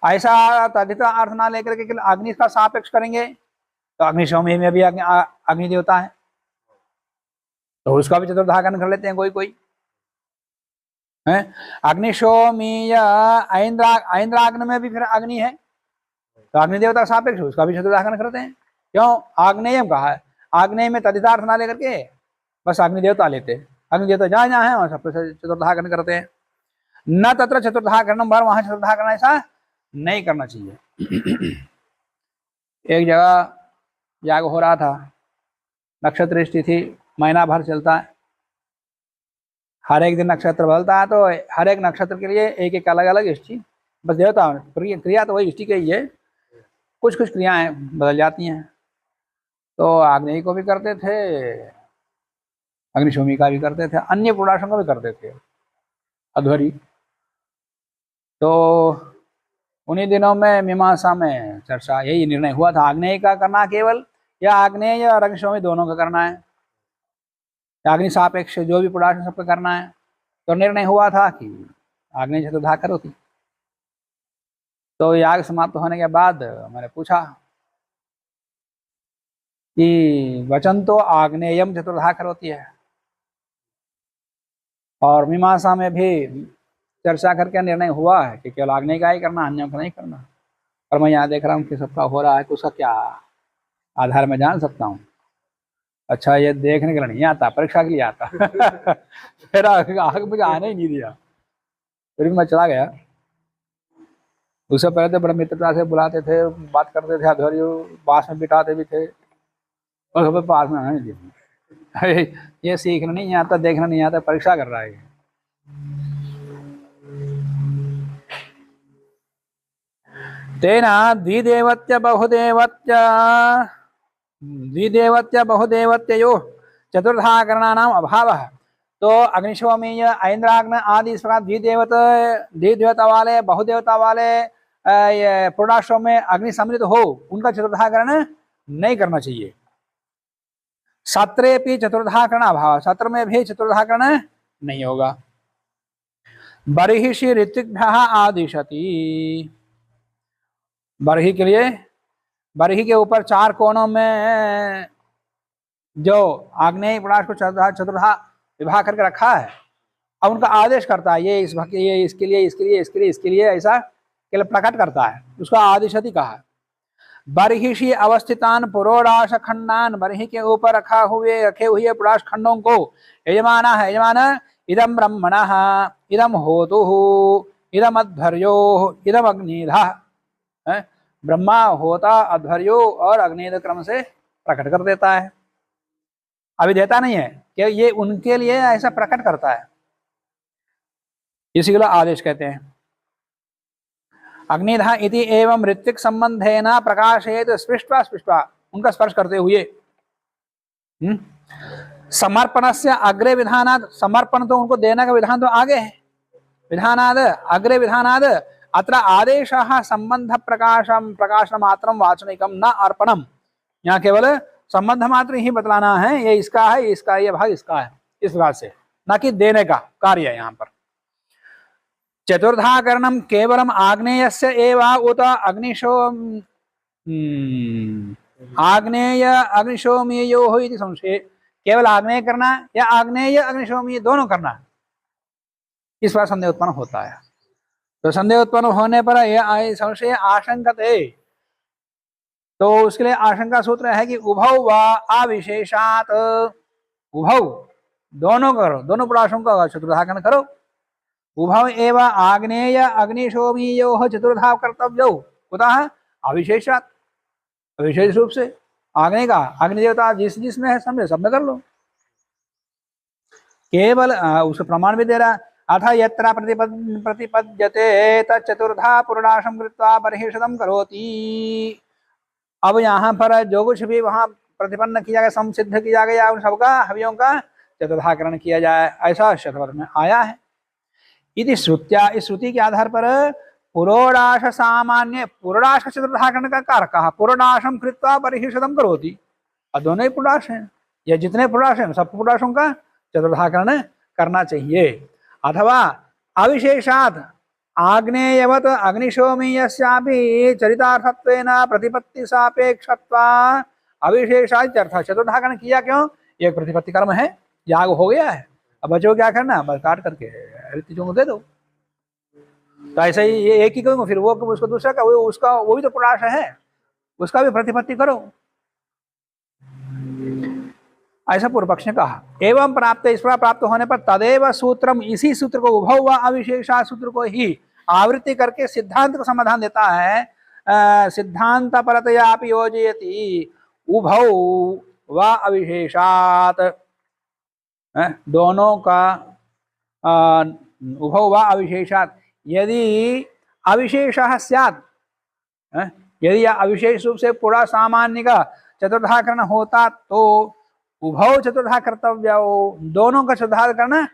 ऐसा तद्धिता अर्थ ना लेकर के केवल अग्नि का सापेक्ष करेंगे तो अग्निशोमी में भी अग्नि देवता है, तो उसका भी चतुर्थाकरण कर लेते हैं कोई कोई है। अग्निशोमीय ऐन्द्राग्नि में भी फिर अग्नि है, तो अग्नि देवता का सापेक्ष उसका भी चतुर्थाकरण करते हैं। क्यों? आग्नेयम कहा है, आग्नेय में तद्धितार्थ ना लेकर के बस अग्नि देवता लेते हैं। अग्नि देवता जहाँ जहाँ है वहाँ सब चतुर्थाकरण करते हैं। न तत्र चतुर्थाकरण बार, वहां चतुर्थाकरण ऐसा नहीं करना चाहिए। एक जगह याग हो रहा था, नक्षत्र तिथि महीना भर चलता है, हर एक दिन नक्षत्र बदलता है, तो हर एक नक्षत्र के लिए एक एक अलग अलग इष्टि, बस देवता क्रिया तो वही इष्टि की ही है, कुछ कुछ क्रियाएं बदल जाती हैं। तो आग्नेय को भी करते थे, अग्निशोमी का भी करते थे, अन्य पूर्णाशों का भी करते थे, अध्वरी। तो उन्हीं दिनों में मीमांसा में चर्चा यही निर्णय हुआ था, आग्नेय का करना केवल या आग्नेय और अग्निशोमी दोनों का करना है, अग्नि सापेक्ष जो भी पूर्णाशन सबका करना है। तो निर्णय हुआ था कि आग्नेय चतुर्धा करो थी। तो याग समाप्त होने के बाद मैंने पूछा कि वचन तो आग्नेयम चतुर्धा करोती है, और मीमांसा में भी चर्चा करके निर्णय हुआ है कि केवल आग्नेय का ही करना, अन्यों का नहीं करना। और मैं यहाँ देख रहा हूँ कि सबका हो रहा है, तो उसका क्या आधार में जान सकता हूँ? अच्छा, ये देखने के लिए नहीं आता, परीक्षा के लिए आता। फिर आगे मुझे आने ही नहीं दिया, फिर भी मैं चला गया। उससे पहले तो बड़े मित्रता से बुलाते थे, बात करते थे, अध्वर्य पास में बिठाते भी थे, और सब पास में आने नहीं दिया। ये सीखना नहीं आता, देखना नहीं आता, परीक्षा कर रहा है। तेना द्विदेवत्य बहुदेवत्यो चतुर्थाकरणानाम अभावः। तो अग्निशोमीय ऐन्द्राग्न आदि इस प्रकार द्विदेवता वाले बहुदेवता वाले पूर्णाश्रम में अग्नि सम्मिलित हो, उनका चतुर्थाकरण नहीं करना चाहिए। सत्रे भी चतुर्थाकरण अभाव, सत्र में भी चतुर्थाकरण नहीं होगा। बर्हिषि ऋत्विक्भ्यः आदिशति, बर्ही के लिए, बर्ही के ऊपर चार कोनों में जो आग्नेय पूर्णाश को चतुर्धा विभाग करके रखा है, अब उनका आदेश करता है, ये इसके लिए ऐसा केवल प्रकट करता है, उसका आदिशति कहा है। बर्हिषि अवस्थितान पुरोडाश खंडान, बर्ही के ऊपर रखे हुए पुराश खंडों को यजमाना है, यजमान इदम ब्रह्मणः इदम होतुः इदम अध्वर्यो इदम अग्निधा, ब्रह्मा होता अध्वर्यो और अग्निध क्रम से प्रकट कर देता है। अभी देता नहीं है कि ये उनके लिए ऐसा प्रकट करता है, इसी के लिए आदेश कहते हैं। अग्निधा इति एवं ऋत्विक संबंधेन प्रकाशयेत स्पृष्ट्वा, उनका स्पर्श करते हुए। समर्पणस्य अग्रे विधानाद, समर्पण तो उनको देने का विधान तो आगे है, विधानाद अग्रे विधानाद अत्र आदेशः संबंध प्रकाशन मात्रम वाचनिकम न अर्पणम, यहाँ केवल संबंध मात्र ही बतलाना है, ये इसका है, इसका ये भाग इसका है, इस प्रकार से, न कि देने का कार्य है यहाँ पर। चतुर्थाकरणम केवलम आग्नेयस्य एव उत आग्नेय अग्निशोमीयो इति संशय, केवल आग्नेय करना या आग्नेय अग्निशोमीय दोनों करना, इस बार संदेह उत्पन्न होता है। तो संदेह उत्पन्न होने पर यह संशय आशंकते, तो उसके लिए आशंका सूत्र है कि उभौ व अविशेषात, उभौ दोनों करो, दोनों पुराशों का चतुर्थाकरण करो। उभौ एव आग्नेय अग्निशोमीयो चतुर्धा कर्तव्यो, कुतः अविशेषात, विशेष रूप से आग्नेय का अग्निदेवता जिसमें है सब में कर लो। केवल उसे प्रमाण भी दे रहा, अथ यत्र प्रतिपद्यते तच्चतुर्धा पूर्णाशम कृत्वा बर्हिषदं करोति। अब यहाँ पर जो कुछ भी वहाँ प्रतिपन्न किया गया, संसिद्ध किया गया, उन सबका हवियों का चतुर्थाकरण किया जाए, ऐसा शतपथ में आया है। इति श्रुत्या, इस श्रुति के आधार पर पुरोडाश सामान्य, पुरोडाश का चतुर्थाकरण का कार कहा, पुरोडाशम कृत्वा बर्हिषदं करोति, और दोनों ही पुरोडाश हैं, ये जितने पुरुष हैं सब पुरुषों का चतुर्थाकरण करना चाहिए। अथवा अविशेषात् आग्नेयवत अग्निशोमीयस्यापि चरितार्थत्वेन प्रतिपत्ति सापेक्षत्वा अविशेषात् अर्थ चतुर्थाकरण किया क्यों? एक प्रतिपत्ति कर्म है, याग हो गया है, अब बच्चों को क्या करना, बस काट करके ऋतिजों को दे दो। तो ऐसा ही ये एक ही करूंगा, फिर वो उसको दूसरा का वो उसका वो भी तो पुरुष है, उसका भी प्रतिपत्ति करो, ऐसा पूर्व पक्ष ने कहा। एवं प्राप्त, इस प्रकार प्राप्त होने पर तदेव सूत्रम, इसी सूत्र को उभौ व अविशेषा सूत्र को ही आवृत्ति करके सिद्धांत को समाधान देता है। सिद्धांत परतया अपि योजयति उभौ व अविशेषात, दोनों का उभौ व अविशेषात, यदि अविशेषः स्यात्, यदि अविशेष रूप से पूरा सामान्य का चतुर्थाकरण होता तो उभौ चतुर्था कर्तव्यो, दोनों का चतुर्थाकरण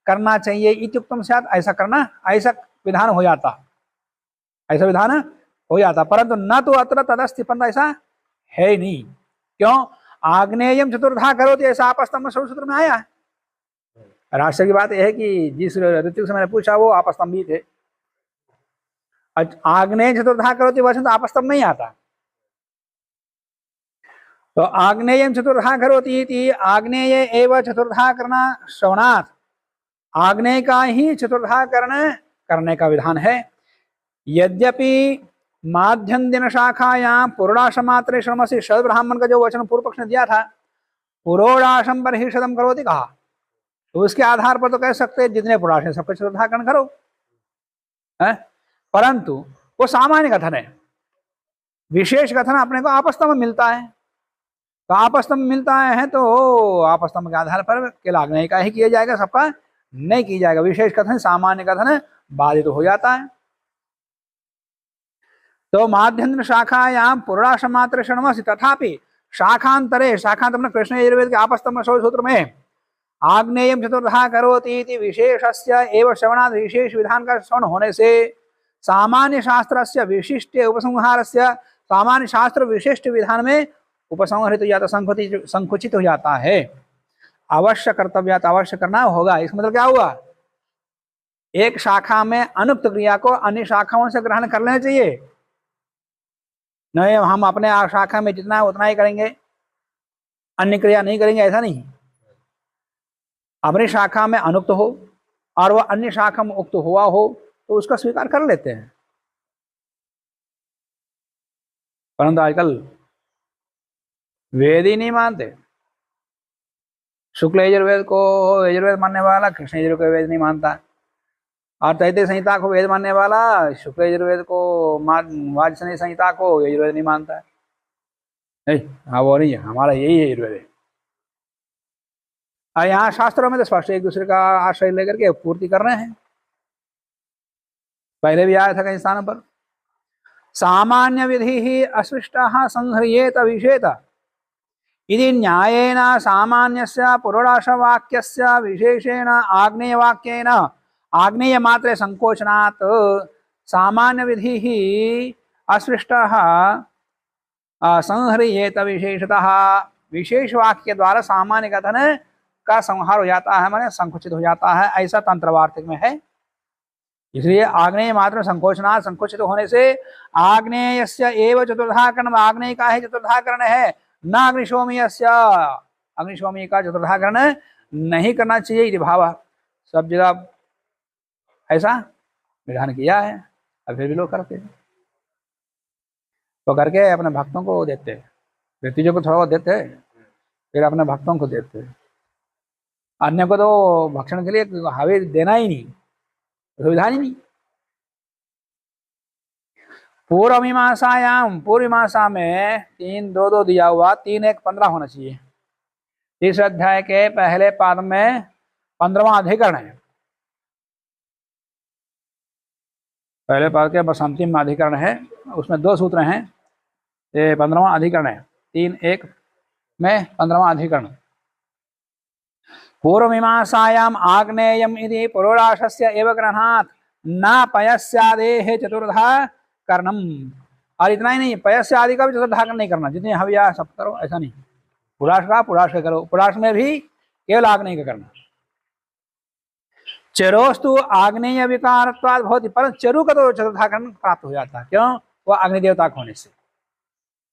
करना चाहिए। इत्युक्तम स्यात्, ऐसा करना, ऐसा विधान हो जाता, ऐसा विधान हो जाता, परंतु न तो अत्र तदस्ति, परंतु ऐसा है नहीं। क्यों? आग्नेयम चतुर्था करोति, ऐसा आपस्तंभ सूत्र में आया है। राष्ट्र की बात यह है कि जिस ऋतिक से मैंने पूछा वो आपस्तंभी थे। आग्नेय चतुर्था करोति वचन तो आपस्तंभ नहीं आता। तो आग्नेयम चतुर्था करोति इति आग्नेय एव चतुर्था करना श्रवणात्, आग्नेय का ही चतुर्था करने का विधान है। यद्यपि माध्यम दिन शाखायां पुरोडाशमात्रे श्रमसि षड ब्राह्मण का जो वचन पूर्व पक्ष ने दिया था, पुरोडाशम पर ही शतम करोति कहा, तो उसके आधार पर तो कह सकते हैं जितने पुरुष हैं सबका चतुर्थाकरण करो, है? परंतु वो सामान्य कथन है, विशेष कथन अपने को आपस्तंभ मिलता है। तो आपस्तंभ मिलता है तो आपस्तंभ के आधार पर केवल आग्नेय का ही किया जाएगा, सबका नहीं किया जाएगा। विशेष कथन सामान्य कथन बाधित हो जाता है। तो माध्यम शाखायां पुरोडाशमात्र शर्मसि, तथापि शाखांतरे, शाखांतर कृष्ण यजुर्वेद के आपस्तंभ सूत्र में आग्नेयम चतुर्था करोति इति विशेषस्य एवं श्रवणात्, विशेष विधान का श्रवण होने से सामान्य शास्त्रस्य विशिष्ट उपसंहारस्य, सामान्य शास्त्र विशिष्ट विधान में उपसंहरित हो जाता, संकुचित हो जाता है। अवश्य कर्तव्य, अवश्य करना होगा। इसका मतलब क्या हुआ? एक शाखा में अनुक्त क्रिया को अन्य शाखाओं से ग्रहण कर लेना चाहिए, नहीं हम अपने शाखा में जितना है उतना ही करेंगे, अन्य क्रिया नहीं करेंगे, ऐसा नहीं। अपनी शाखा में अनुक्त हो और वह अन्य शाखा में उक्त हुआ हो तो उसका स्वीकार कर लेते हैं। परंतु आजकल वेद ही नहीं मानते। शुक्ल यजुर्वेद को यजुर्वेद मानने वाला कृष्ण यजुर्वेद को वेद नहीं मानता, और तैतीय संहिता को वेद मानने वाला शुक्ल यजुर्वेद को, वाजसनेय संहिता को यजुर्वेद नहीं मानता है। नहीं, हाँ वो नहीं है, हमारा यही है यजुर्वेद है। और यहाँ शास्त्रों में तो स्पष्ट एक दूसरे का आश्रय लेकर के पूर्ति कर रहे हैं। पहले भी आया था कई स्थानों पर, सामान्य विधि ही अस्पृष्टः संह्रियेत विषेत इति न्यायेन सामान्यस्य पुरोडाशवाक्यस्य विशेषेण आग्नेयवाक्येन आग्नेय मात्रे संकोचनात् सामान्य विधि ही अस्पृष्टः संह्रियेत विशेषतः, विशेष वाक्य के द्वारा सामान्य कथन का संहार हो जाता है, माने संकुचित हो जाता है, ऐसा तंत्रवार्तिक में है। इसलिए आग्नेय मात्र संकोचनात्, संकुचित होने से आग्नेयस्य एव चतुर्थाकरण, आग्नेय का ही चतुर्थाकरण है, न अग्निशोमीयस्य, अग्निशोमी का चतुर्थाकरण नहीं करना चाहिए इति भाव। सब जगह ऐसा विधान किया है, अब फिर भी लोग करते हैं। तो करके अपने भक्तों को देते हैं, ऋतिजों को थोड़ा बहुत देते हैं, फिर अपने भक्तों को देते हैं। अन्य को तो भक्षण के लिए हावी देना ही नहीं, विधान ही नहीं। पूर्व मीमांसायाम, पूर्व मीमांसा में 3-2-2 दिया हुआ, 3-1-15 होना चाहिए। तीसरे अध्याय के पहले पाद में 15वां अधिकरण है, पहले पाद के बस अंतिम अधिकरण है, उसमें 2 सूत्र हैं। ये 15वां अधिकरण है, 3-1 में 15वां अधिकरण। पूर्व मीमांसायाम आग्नेयम इति पुरोडाशस्य एव ग्रहणात् न पयस्यादेः चतुर्धा कर्णम। और इतना ही नहीं, पयस्यादि का भी चतुर्धा करण नहीं करना, जितने हविया सब करो, ऐसा नहीं। पुराश का करो। पुराश में भी केवल आग्नेय का करना। चरोस्तु आग्नेय विकारत्वाद भवति, पर चरु का तो चतुर्थाकरण प्राप्त हो जाता है। क्यों? वह अग्नि देवता होने से।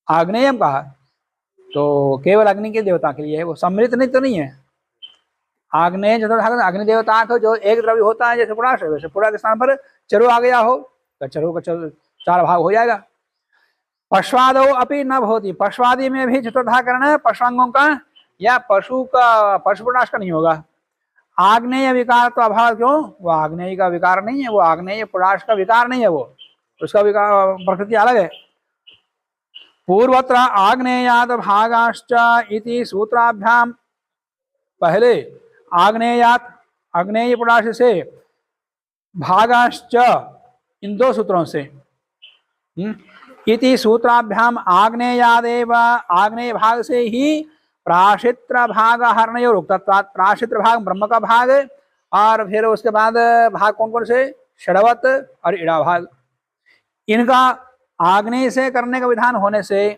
आग्नेयम कहा तो केवल अग्नि के देवता के लिए है, वो सम्मिलित नहीं तो नहीं है। आग्नेय चतुर्थाकरण अग्नि देवता का जो एक द्रव्य होता है, जैसे पुराश है, वैसे पुरा के स्थान पर चरु आ गया हो तो चरु का चार भाग हो जाएगा। पश्वादो अपि न भवति, पश्वादि में भी चतुर्थाकरण है पश्वांगों का या पशु का, पशुपुराश का नहीं होगा। आग्नेय विकार तो अभाव, क्यों? वो आग्नेय का विकार नहीं है, वो आग्नेय पुराश का विकार नहीं है, वो उसका विकार प्रकृति अलग है। पूर्वत्र आग्नेयात भागाश्च इति सूत्राभ्याम, पहले आग्नेयात आग्नेय पुराश से भागाश्च इन दो सूत्रों से इति सूत्राभ्याम आग्नेयादेव, आग्नेय भाग से ही प्राशित्र भाग हरणयोर उक्तत्वात्, प्राशित्र भाग ब्रह्म का भाग और फिर उसके बाद भाग कौन कौन से? षडवत और इड़ा भाग। इनका आग्नेय से करने का विधान होने से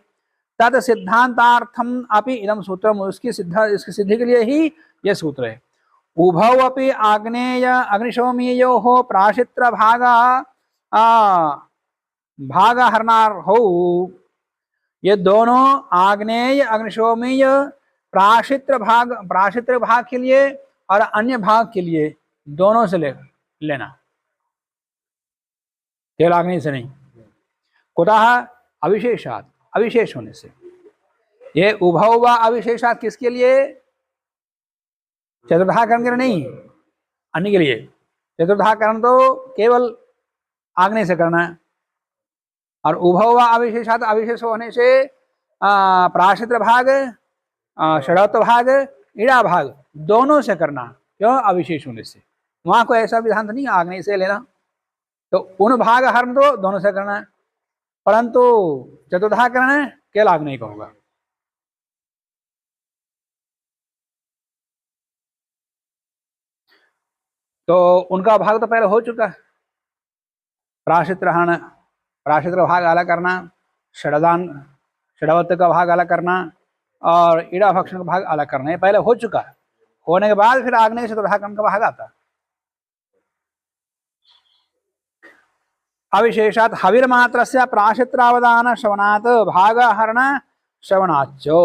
तत् सिद्धांतार्थम अपि इदम सूत्रम, उसकी इसकी सिद्धि के लिए ही यह सूत्र है। उभौ अपि आग्नेय अग्निशोमीयो प्राशित्र भाग हरनार हो, ये दोनों आग्नेय अग्निशोमीय प्राशित्र भाग के लिए और अन्य भाग के लिए दोनों से लेना, केवल आग्नेय से नहीं। कुतः? अविशेषात, अविशेष होने से। ये उभौ व अविशेषात किसके लिए? चतुर्थाकरण के लिए नहीं, अन्य के लिए। चतुर्थाकरण तो केवल आग्नेय से करना है, और उभौ व अविशेषात, अविशेष होने से प्राशित्र भाग, षडत्व भाग, इड़ा भाग दोनों से करना। क्यों? अविशेष होने से। वहां कोई ऐसा विधान तो नहीं आग्नेय से लेना, तो उन भाग हरण तो दोनों से करना है, परंतु चतुर्थाकरण केवल आग्नेय का होगा। तो उनका भाग तो पहले हो चुका है। प्राशित्र हरण, प्राशित्र भाग अलग करना, षडवत का भाग अलग करना और इड़ा भक्षण का भाग अलग करना, ये पहले हो चुका है। होने के बाद फिर आग्नेय चतुर्थाकरण का भाग आता है। अविशेषात हविर्मात्रस्य प्राशित्रावदान श्रवणात् भाग हरण श्रवणाच्चो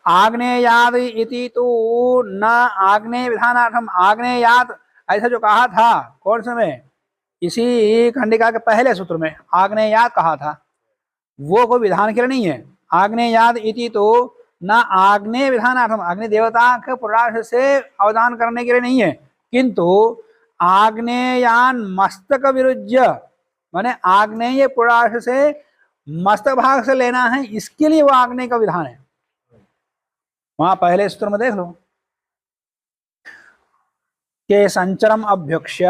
आग्नेयाद इति तु न आग्नेय विधानार्थम, आग्नेयात ऐसा जो कहा था कौन से में? इसी खंडिका के पहले सूत्र में आग्नेयात कहा था, वो कोई विधान के लिए नहीं है। आग्नेयाद इति तो न आग्नेय विधानार्थम, अग्नि देवता के पुराश से अवदान करने के लिए नहीं है, किंतु आग्नेयान मस्तक विरुज्य, माने आग्नेय पुराश से मस्तक भाग से लेना है, इसके लिए वो आग्नेय का विधान है। वहां पहले सूत्र में देख लो के संचरम अभ्युक्ष्य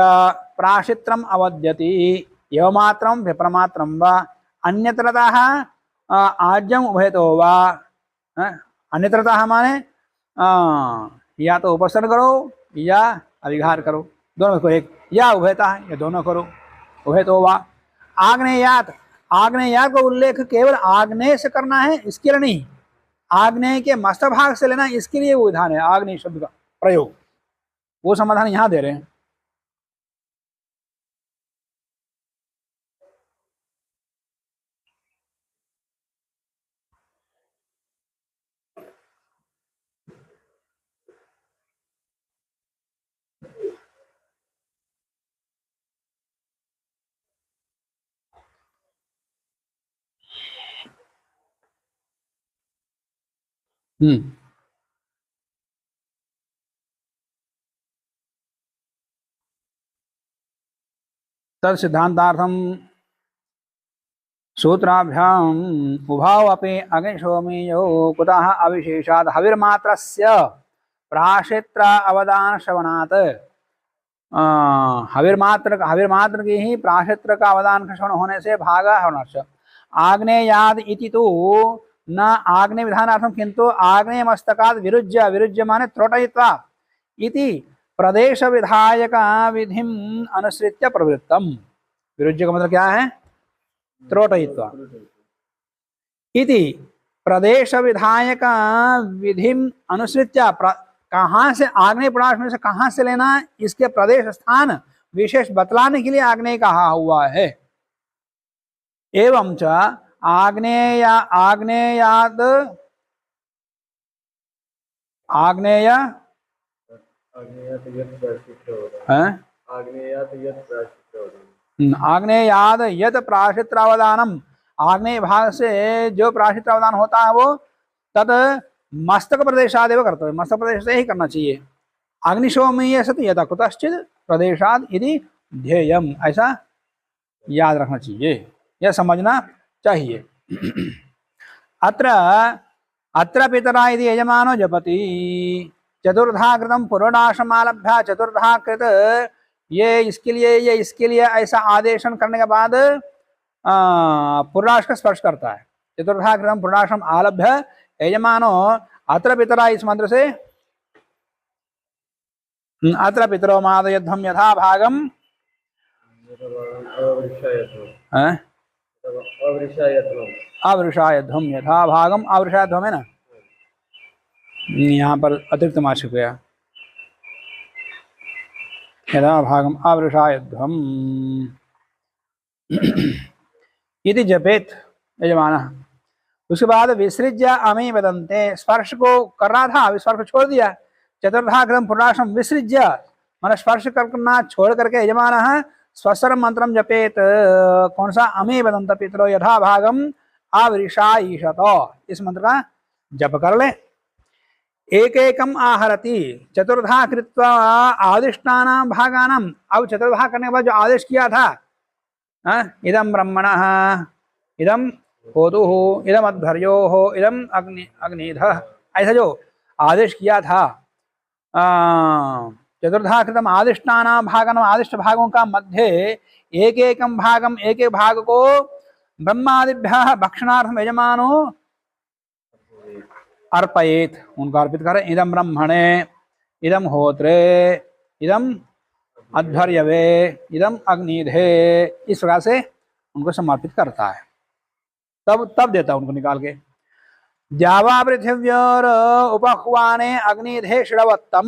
प्राशित्रम अवद्यति यवमात्रम विप्रमात्रम व अन्यत्रतः आज्यम उभयतो वा, अन्यत्रतः माने या तो उपसर्ग करो या अभिघार करो, दोनों को एक, या उभयता है या दोनों करो, उभयतो वा। आग्नेयात, आग्नेयात को उल्लेख केवल आग्नेय से करना है, इसके लिए नहीं, आग्नेय के मस्त भाग से लेना, इसके लिए वो विधान है आग्नेय शब्द का प्रयोग। वो समाधान यहां दे रहे हैं। तद सिद्धांतार्थम सूत्राभ्याम उभाव अपि अग्निशोमीयो कुतः अविशेषात् हविर्मात्रस्य प्राशित्र अवदान श्रवणात्, हविर्मात्र की ही प्राशित्र का अवदान का श्रवण होने से भाग हरणस्य। आग्नेयाद इति तु न आग्नेय विधानार्थम किंतु आग्नेय मस्तकाद विरुज्य, विरुज्य माने त्रोटयित्वा इति प्रदेश विधायक विधिम अनुसृत्य प्रवृत्तम। विरुज्य का मतलब क्या है? त्रोटयित्वा इति प्रदेश विधायक विधि अनुसृत्य कहाँ से आग्नेय पुरुषार्थ में से कहाँ से लेना, इसके प्रदेश स्थान विशेष बतलाने के लिए आग्नेय कहा हुआ है। एवं च आग्नेय आग्नेयाद आग्नेय आग्नेयात यत् प्रायश्चित्त होता हैं? आग्नेयात यत् प्रायश्चित्त होता आग्नेयाद यद प्राशित्रावदानम, आग्नेय भाग से जो प्राशित्रावदान होता है वो तद मस्तक प्रदेशादेव कर्तव्य, मस्तक प्रदेश से ही करना चाहिए। अग्निशोमीय सति यथा कुतश्चित प्रदेशाद यदि ध्येयम, ऐसा याद रखना चाहिए, यह समझना चाहिए। अत्र अत्र पितरा यदि यजमानो जपति चतुर्धा कृतम पुरोडाशमालभ्य, चतुर्धा कृत ये इसके लिए ऐसा आदेशन करने के बाद पुरुषार्थ का स्पर्श करता है। चतुर्धा कृतम पुरुषार्थम आलभ्य यजमानो अत्र पितरा, इस मंत्र से अत्र पितरो मादयध्वम यथा भागम अवृषायध्वम यथा भागम, अवृषायध्वम है ना, यहाँ पर अतिरिक्त मार्षिक गया, यथा भागम अवृषायध्वम इति जपेत यजमानः। उसके बाद विसृज्य अमी वदन्ते, स्पर्श को कर रहा था, स्पर्श को छोड़ दिया। चतुर्धा कृतम पुरुषार्थम विसृज्य, माने स्पर्श करना छोड़ करके यजमानः स्वस्वर मंत्रम जपेत, कौन सा, अमी वदंत पितरो यथा भागम आवृषाईषत, इस मंत्र का जप कर ले। एक एकम आहरति चतुर्धा कृत्वा आदिष्टानां भागानां, अब चतुर्धा करने के बाद जो आदेश किया था, इदम ब्रह्मणः इदम होतुः इदम अध्वर्योः इदम अग्निधः, ऐसा जो आदेश किया था, चतुर्धा कृतम आदिष्टानां भागानां, आदिष्ट भागों का मध्य एक एकम भागम, एक एक भाग को ब्रह्मादिभ्यः भक्षणार्थम यजमानो अर्पयेत, उनको अर्पित करें। इदम ब्रह्मणे इदम होत्रे इदम अध्वर्यवे इदम अग्निधे, इस प्रकार से उनको समर्पित करता है, तब देता है उनको निकाल के। द्यावा पृथिव्योर उपह्वाने अग्निधे षडवत्तम,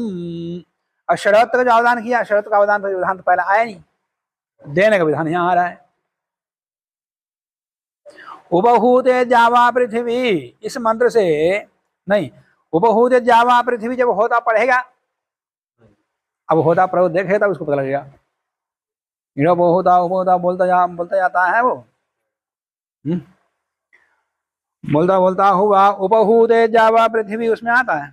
और षडवत्त का जो अवदान किया, षडवत्त का अवदान विधान तो पहले आया नहीं, देने का विधान यहाँ आ रहा है। उपहूते द्यावा पृथ्वी, इस मंत्र से नहीं, उपहूते द्यावा पृथ्वी जब होता पढ़ेगा, अब होता प्रयोग देखे तब उसको पता लगेगा। उपहोता बोलता जाता है वो, बोलता हुआ उपहूते द्यावा पृथ्वी, उसमें आता है।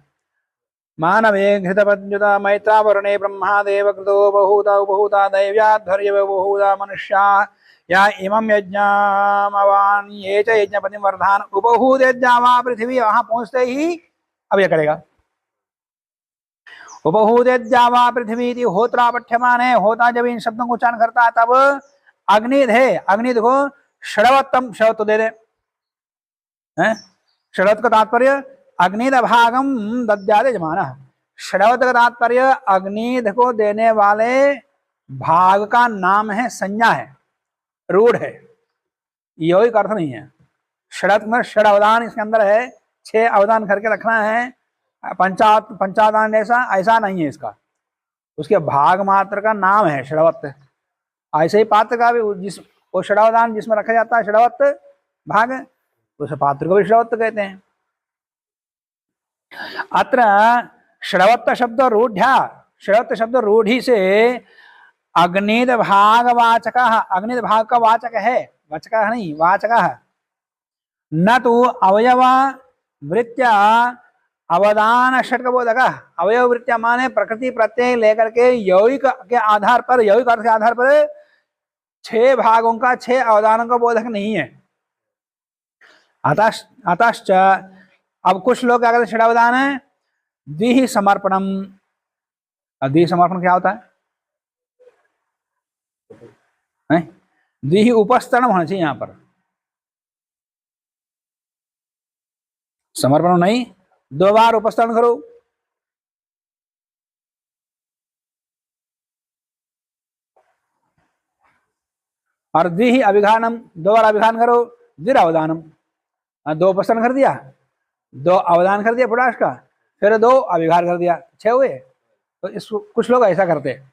मानवे घृतपद्युता मैत्रावरणे ब्रह्मादेव कृतो बहुता उपहूता दैव्याध्वर्य बहुता मनुष्या या इमं यज्ञामवान ये च यज्ञपतिं वर्धान, उपहूते द्यावा पृथ्वी, वहां पहुंचते ही अब यह करेगा। उपहूते द्यावा पृथ्वी इति होत्रा पठ्यमान है, होता जब इन शब्दों को उच्चारण करता है तब अग्निध है, अग्निध को षडवत्तम, षडवत्त दे दे, षडवत्त का तात्पर्य अग्निध भागम दद्याद यजमानः, षडवत्त का तात्पर्य अग्निध को देने वाले भाग का नाम है, संज्ञा है, रूढ़ है, यही अर्थ नहीं है। षडवत्त में षड अवदान इसके अंदर है, 6 अवदान करके रखना है, पंचावदान ऐसा नहीं है इसका, उसके भाग मात्र का नाम है षडवत्त। ऐसे ही पात्र का भी वो षडावदान जिसमें रखा जाता है षडवत्त भाग, उस पात्र को भी षडवत्त कहते हैं। अत्र षडवत्त शब्द रूढ़्या, षडवत्त शब्द रूढ़ी से अग्निद भाग वाचक, अग्निद भाग का वाचक है, वाचक नहीं, वाचक न तो अवयव वृत्या अवदान षट्कबोधक, अवयव वृत्या माने प्रकृति प्रत्यय लेकर के यौगिक के आधार पर, यौगिक अर्थ के आधार पर 6 भागों का 6 अवदानों का बोधक नहीं है। अतश्च अब कुछ लोग क्या कहते हैं, षडावदान है द्विहि समर्पणम, द्विहि समर्पण क्या होता है? द्विहि उपस्तरण होना चाहिए, यहाँ पर समर्पण नहीं, 2 बार उपस्तरण करो। और द्विहि अभिघानम, 2 बार अभिघान करो, द्विरावदानम, दो उपस्थान कर दिया, दो अवदान कर दिया पुराश का, फिर दो अभिघार कर दिया, 6 हुए। तो इस कुछ लोग ऐसा करते हैं।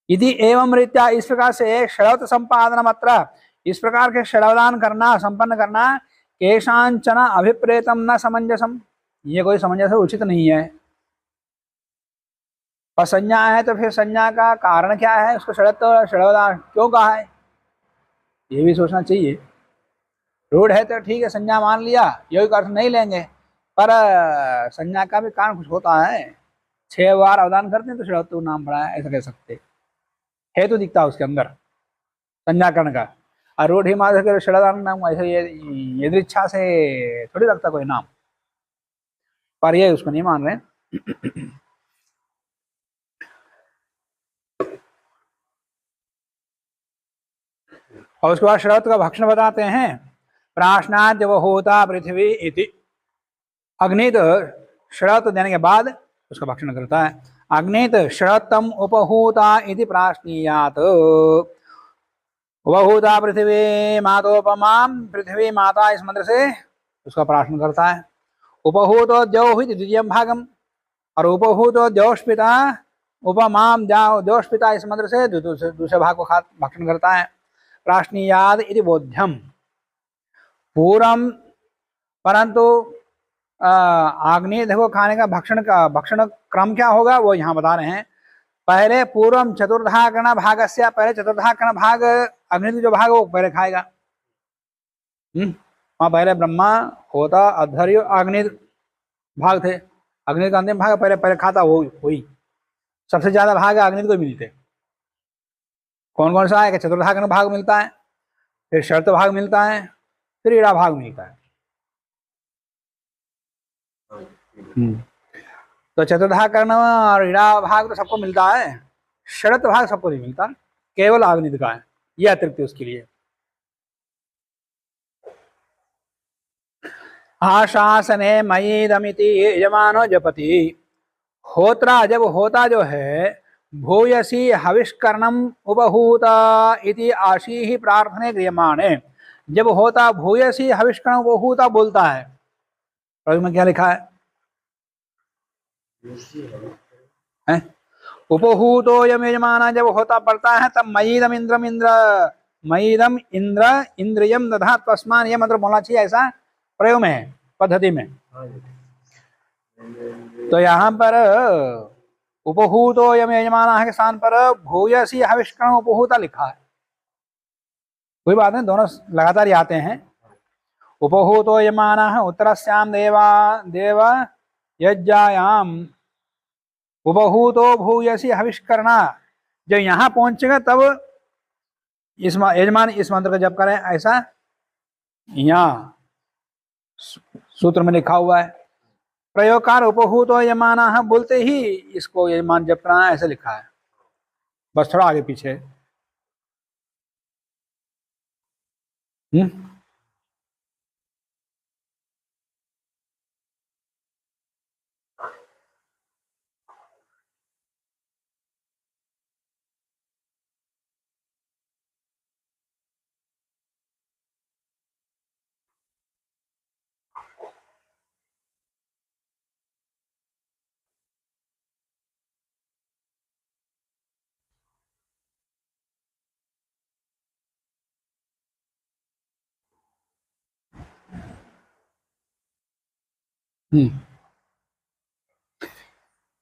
यदि एवं रीत्या इस प्रकार से षड़वत संपादन मात्र, इस प्रकार के षड़वदान करना संपन्न करना केशांचन अभिप्रेतम न समंजसम, ये कोई समंजस उचित नहीं है। पर संज्ञा है तो फिर संज्ञा का कारण क्या है, उसको षड़वदान क्यों कहा है, ये भी सोचना चाहिए। रूढ़ है तो ठीक है, संज्ञा मान लिया, योगिक अर्थ नहीं लेंगे, पर संज्ञा का भी कारण कुछ होता है। 6 बार अवदान करते हैं तो षड़वत्व नाम पड़ा है, ऐसा कह सकते है तो दिखता है उसके अंदर संज्ञाकरण का। और रूढ़ ही मात्र कर षड़वदान नाम ऐसे ये यदृच्छा से थोड़ी लगता कोई नाम, पर ये उसको नहीं मान रहे। और उसके बाद षड़वत्व का भक्षण बताते हैं। प्राश्नात जब होता पृथ्वी इति, अग्नित षड़वत्व देने के बाद उसका भक्षण करता है। अग्नित षड़त्तम उपहूता इति प्राश्नीयात, उपहूता पृथ्वी मातोपमा, पृथ्वी माता इस मंत्र से उसका प्राशन करता है। उपहूतो द्यौः इति द्वितीय भागम, और उपहूतो द्यौष्पिता उपमाम द्यौष्पिता इस मंत्र से दूसरे भाग को भक्षण करता है। प्राश्नीयाद इति बोध्यम पूरम, परंतु आग्नेय को खाने का भक्षण क्रम क्या होगा वो यहाँ बता रहे हैं। पहले पूर्वम चतुर्धा कर्ण भागस्य, पहले चतुर्धा कर्ण भाग अग्नि जो भाग वो पहले खाएगा। वहाँ पहले ब्रह्मा होता, अध्वर्य, अग्नि भाग थे, अग्नि का अंतिम भाग पहले खाता वही सबसे ज्यादा भाग अग्नि को मिलते। कौन कौन सा है कि चतुर्धा कर्ण भाग मिलता है, फिर शर्त भाग मिलता है, फिर ईड़ा भाग मिलता है। तो चतुर्धा कर्ण और ईड़ा भाग तो सबको मिलता है, शरत भाग सबको नहीं मिलता, केवल अग्नि का है, यह अतिरिक्त उसके लिए। आशासने मयीदमिति यजमानो जपति, होत्रा जब होता जो है भूयसी हविष्करणम उपहूता इति आशी ही प्रार्थने क्रियमाणे, जब होता भूयसी हविष्करण उपहूता बोलता है, और में क्या लिखा है उपहूतो यम यजमाना, जब होता पड़ता है तब मयीदम मयीदम इंद्र इंद्रियम दधा तस्मान, ये मंत्र बोलना चाहिए, ऐसा प्रयोग में है पद्धति में। तो यहाँ पर उपहूतो यम यजमाना के स्थान पर भूयसी हविष्करण उपहूता लिखा है, कोई बात नहीं, दोनों लगातार ही आते हैं। उपहूतो यजमाना उत्तरस्याम देव यज्ञायाम उपहूतो भूयसी हविष्करणा, जब यहाँ पहुंचेगा तब इस यजमान इस मंत्र का जप करें, ऐसा यहाँ सूत्र में लिखा हुआ है। प्रयोगकार उपहूतो यजमाना बोलते ही इसको यजमान जप करना है, ऐसे लिखा है, बस थोड़ा आगे पीछे।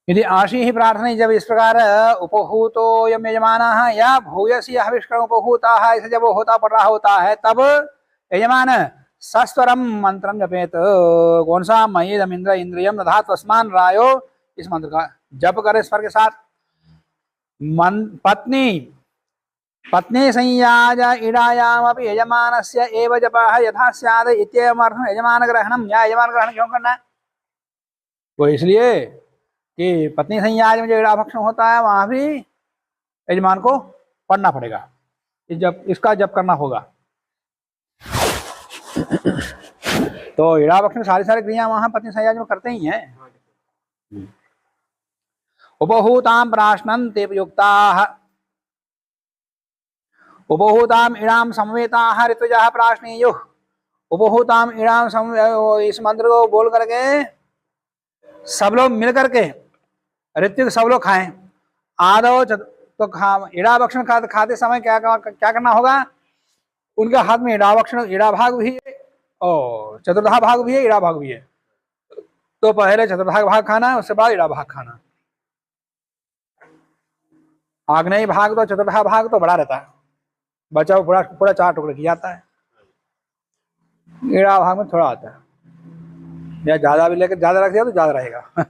यदि आशी ही प्रार्थना, जब इस प्रकार उपहूतो यम यजमाना या भूयसी हविष्करण उपहूता है, ऐसे जब वो होता पड़ रहा होता है तब यजमान सस्वरम मंत्रम जपेत, कौन सा मयीदम इंद्र इंद्रियम दधा तस्मान रायो, इस मंत्र का जप करे स्वर के साथ। पत्नी संयाज इडायामपि यजमानस्य एव जपः यथा स्यात् इत्येवमर्थं यजमान ग्रहणम, या यजमान ग्रहण क्यों करना है, वो इसलिए कि पत्नी संयाज में जो ईड़ा भक्षण होता है वहां भी यजमान को पढ़ना पड़ेगा, इसका जप करना होगा। तो ईड़ा भक्षण सारी क्रिया वहां पत्नी संयाज में करते ही हैं। उपहूताम प्राश्नन् ते प्रयुक्ताः, उपहूताम ईड़ाम समवेताः ऋतुजः प्राश्नेयुः, उपहूताम ईड़ाम इस मंत्र को बोल करके सब लोग मिल करके ऋत्विक सब लोग खाएं। आदो तो ईड़ा भक्षण खाते समय क्या क्या करना होगा? उनके हाथ में ईड़ा भक्षण, ईड़ा भाग भी है और चतुर्धा भाग भी है, ईड़ा भाग भी है। तो पहले चतुर्धा भाग खाना है, उसके बाद ईड़ा भाग खाना। आग्नेय भाग तो चतुर्था भाग तो बड़ा रहता है, बचा पूरा पूरा 4 टुकड़े किया जाता है। ईड़ा भाग में थोड़ा आता है, या ज्यादा भी लेकर ज्यादा रख दिया तो ज्यादा रहेगा।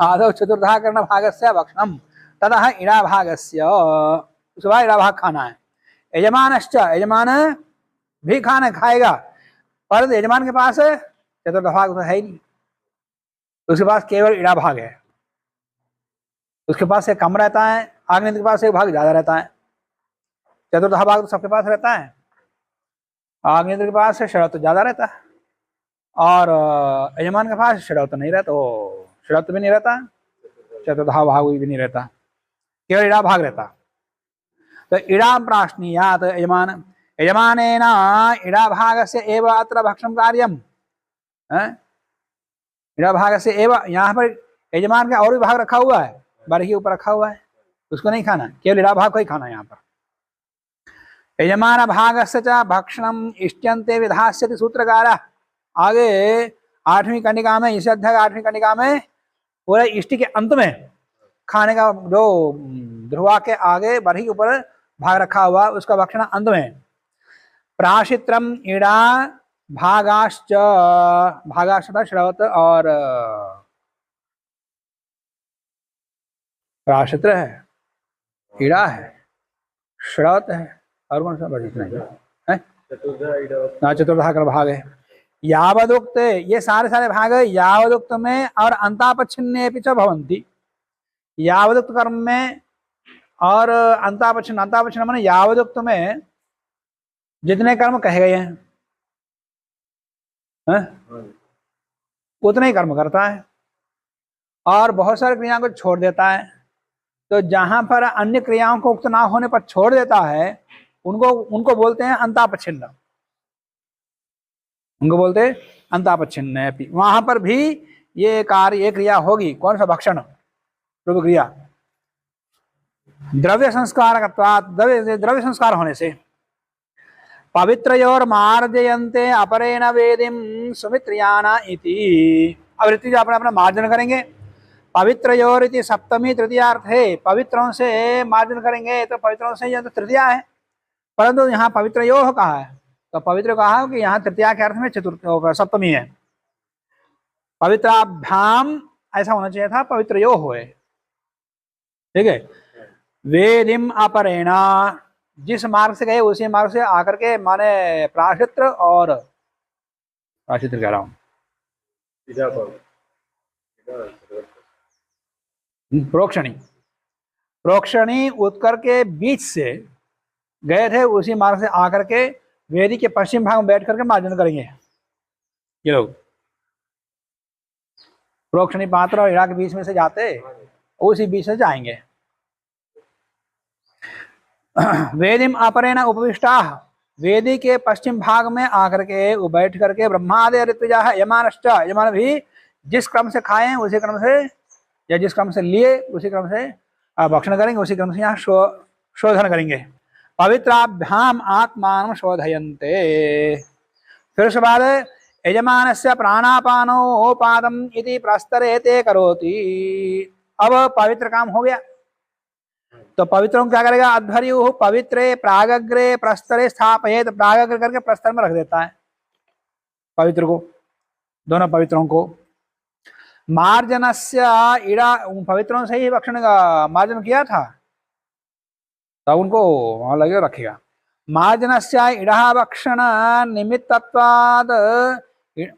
आदौ चतुर्था कर्ण भागस्य भक्षणम ततः ईड़ा भागस्य, उसके बाद ईड़ा भाग खाना है। यजमानश्च, यजमान भी खाना खाएगा, पर यजमान के पास चतुर्था भाग तो है ही नहीं, उसके पास केवल ईड़ा भाग है। उसके पास एक कम रहता है, आग्नेय के पास एक भाग ज्यादा रहता है। चतुर्था भाग तो सबके पास रहता है, आग्नेय के पास षड़त्व तो ज्यादा रहता है और यजमान के पास षड़त्व तो नहीं रहता, षड़त्व भी नहीं रहता, चतुर्था भाग भी नहीं रहता, केवल ईड़ा भाग रहता। तो ईड़ा प्राश्नीयात यजमान, यजमानेन ईड़ा भागस्य एव अत्र भक्षण कार्यम। ईड़ा भागस्य एव, यहाँ पर यजमान का और भी भाग रखा हुआ है, बरही ऊपर रखा हुआ है, उसको नहीं खाना, केवल ईड़ा भाग को ही खाना है। यहाँ पर यजमान भागस्य च भक्षणम इष्टन्ते विधास्यति सूत्रकारः। आगे 8वीं कंडिका में, इस अध्याय 8वीं कंडिका में पूरे इष्टि के अंत में खाने का जो ध्रुवा के आगे बरही के ऊपर भाग रखा हुआ, उसका भक्षण अंत में। प्राशित्रम ईड़ा भागाश्च, भागाश्च श्रवत और प्राशित्र है, ईड़ा है, श्रवत है और कौन सा बड़ी नहीं है, चतुर्धा कर भाग है। यावदुक्त, ये सारे भाग है यावदुक्त में और अंतापच्छिन्ने च भवन्ति। यावदुक्त कर्म में और अंतापच्छिन्न, अंतापच्छिन्न माने यावदुक्त में जितने कर्म कहे गए हैं उतने ही कर्म करता है और बहुत सारी क्रियाओं को छोड़ देता है। तो जहां पर अन्य क्रियाओं को उक्त ना होने पर छोड़ देता है, उनको बोलते हैं अंतापच्छिन्न, उनको बोलते हैं अंतापच्छिन्न। वहां पर भी ये कार्य, ये क्रिया होगी, कौन सा? भक्षण रूप क्रिया। द्रव्य संस्कार, द्रव्य संस्कार होने से। पवित्रयोर मार्जयन्ते अपरेण वेदिम सुमित्रियाना इति। अब ऋतु अपने अपना मार्जन करेंगे। पवित्रयोर इति सप्तमी तृतीयार्थ है, पवित्रों से मार्जन करेंगे, तो पवित्रों से यह तो तृतीया है, परंतु यहाँ पवित्रयोः कहा है, तो पवित्र कहा कि यहाँ तृतीया के अर्थ में चतुर्थ सप्तमी है। पवित्राभ्याम ऐसा होना चाहिए था, पवित्रयोः है, ठीक है। वेदिम अपरेणा, जिस मार्ग से गए उसी मार्ग से आकर के, माने प्राशित्र और प्राशित्र कह रहा हूं, प्रोक्षणी, प्रोक्षणी उत्कर के बीच से गए थे, उसी मार्ग से आकर के वेदी के पश्चिम भाग में बैठ करके मार्जन करेंगे ये लोग। प्रोक्षणी पात्र और ईड़ा के बीच में से जाते, उसी बीच से जाएंगे। वेदिम अपरेण उपविष्टा, वेदी के पश्चिम भाग में आकर के वो बैठ करके ब्रह्मादि ऋत्विजा यमानश्च, यमान भी जिस क्रम से खाएं उसी क्रम से, या जिस क्रम से लिए उसी क्रम से भक्षण करेंगे, उसी क्रम से यहाँ शोधन करेंगे। पवित्राभ्याम आत्मान शोधयन्ते। फिर उसके बाद यजमानस्य प्राणापानोपादम इति प्रस्तरे ते करोति। अब पवित्र काम हो गया, तो पवित्रों को क्या करेगा? अध्वर्यु पवित्रे प्रागग्रे प्रस्तरे स्थापयेत, प्रागग्र करके प्रस्तर में रख देता है पवित्र को, दोनों पवित्रों को। मार्जनस्य ईड़ा, पवित्रों से ही भक्षण का मार्जन किया था, तब उनको वहां लगे रखेगा। मार्जनस्य ईड़ा भक्षण निमित्तत्वाद,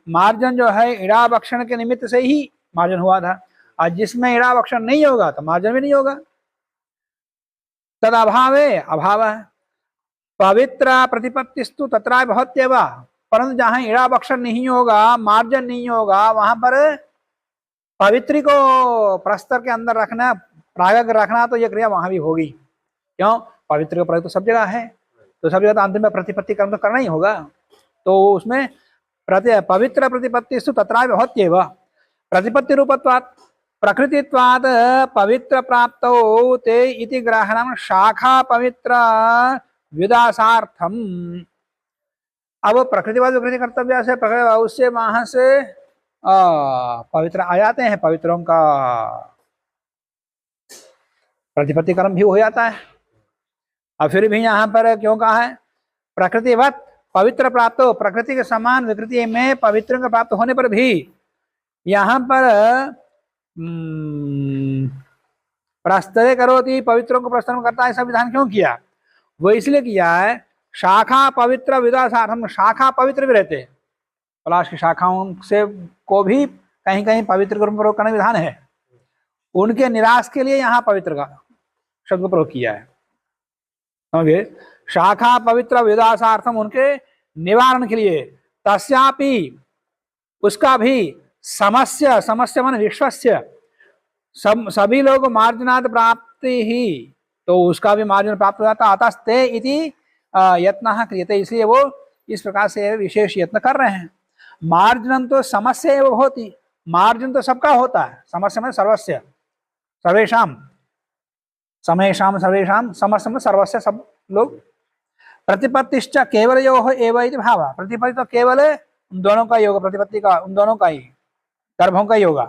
मार्जन जो है ईड़ा भक्षण के निमित्त से ही मार्जन हुआ था, और जिसमें ईड़ा भक्षण नहीं होगा तो मार्जन भी नहीं होगा। तद अभावे, अभाव है। पवित्र प्रतिपत्तिस्तु तत्र भवत्येव, परंतु जहां ईड़ा भक्षण नहीं होगा, मार्जन नहीं होगा, वहां पर पवित्री को प्रस्तर के अंदर रखना, प्रागग्र रखना, तो यह क्रिया वहां भी होगी। क्यों? पवित्र का प्रयोग तो सब जगह है, तो सब जगह तो अंतिम में प्रतिपत्ति कर्म तो करना ही होगा। तो उसमें पवित्र प्रतिपत्तिस्तु तत्रापि भवत्येव प्रतिपत्ति रूपत्वात् प्रकृतित्वात् पवित्र प्राप्तौ ते इति ग्रहणं शाखा पवित्र विदासार्थम। अब प्रकृतिवाद विकृति कर्तव्य से प्रकृति उससे वहां से पवित्र आ जाते हैं, पवित्रों का प्रतिपत्ति कर्म भी हो जाता है। और फिर भी यहाँ पर क्यों कहा है प्रकृतिवत पवित्र प्राप्त हो, प्रकृति के समान विकृति में पवित्र का प्राप्त होने पर भी यहाँ पर प्रस्तरे करोति पवित्रों को प्रस्तरण करता है, ऐसा विधान क्यों किया? वो इसलिए किया है शाखा पवित्र विदासार्थम, शाखा पवित्र भी रहते, पलाश की शाखाओं से को भी कहीं कहीं पवित्र कर्म प्रयोग करने विधान है, उनके निराश के लिए यहाँ पवित्र का शब्द प्रयोग किया है। समझे? शाखा पवित्र विदासार्थम, उनके निवारण के लिए, तस्यापि उसका भी समस्य, समस्य मन विश्वस्य, सभी लोग मार्जनात् प्राप्ति ही, तो उसका भी मार्जन प्राप्त हो जाता। अतस्ते इति यत्न क्रियते, इसलिए वो इस प्रकार से विशेष यत्न कर रहे हैं। मार्जन तो समस्य एवं होती, मार्जन तो सबका होता है, समस्य में सर्वस्य सर्वेशाम, समेशाम सर्वेशाम, समस्य में सर्वस्य सब लोग। प्रतिपत्तिश्च केवलयोः एव इति भाव, प्रतिपत्ति तो केवल उन दोनों का योग, प्रतिपत्ति का उन दोनों का ही, गर्भों का योग।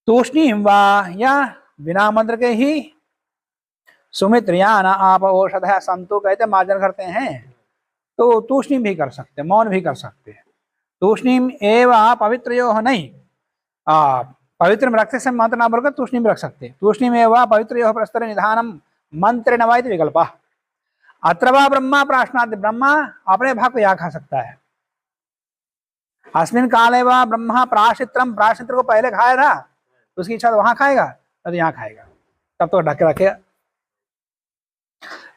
तूष्णीम वा, या बिना मंत्र के ही सुमित्रिया न आप औषधया संतु कहते मार्जन करते हैं, तो तूष्णीम भी कर सकते, मौन भी कर सकते हैं। तूष्णीम एवं पवित्रयोः नहीं, पवित्र में रखते समय मंत्र ना बोलकर तूष्णीम भी रख सकते। तूष्णीम एवं पवित्रयोः परस्पर निधानम मंत्र नवा इति विकल्प। अत्रवा ब्रह्मा प्राश्नात्, ब्रह्मा अपने भाग को यहाँ खा सकता है। अस्मिन काले व ब्रह्मा प्राशित्रम, प्राशित्र को पहले खाया था, उसकी इच्छा तो वहां खाएगा, तो यहाँ खाएगा, तब तो ढक के रखेगा।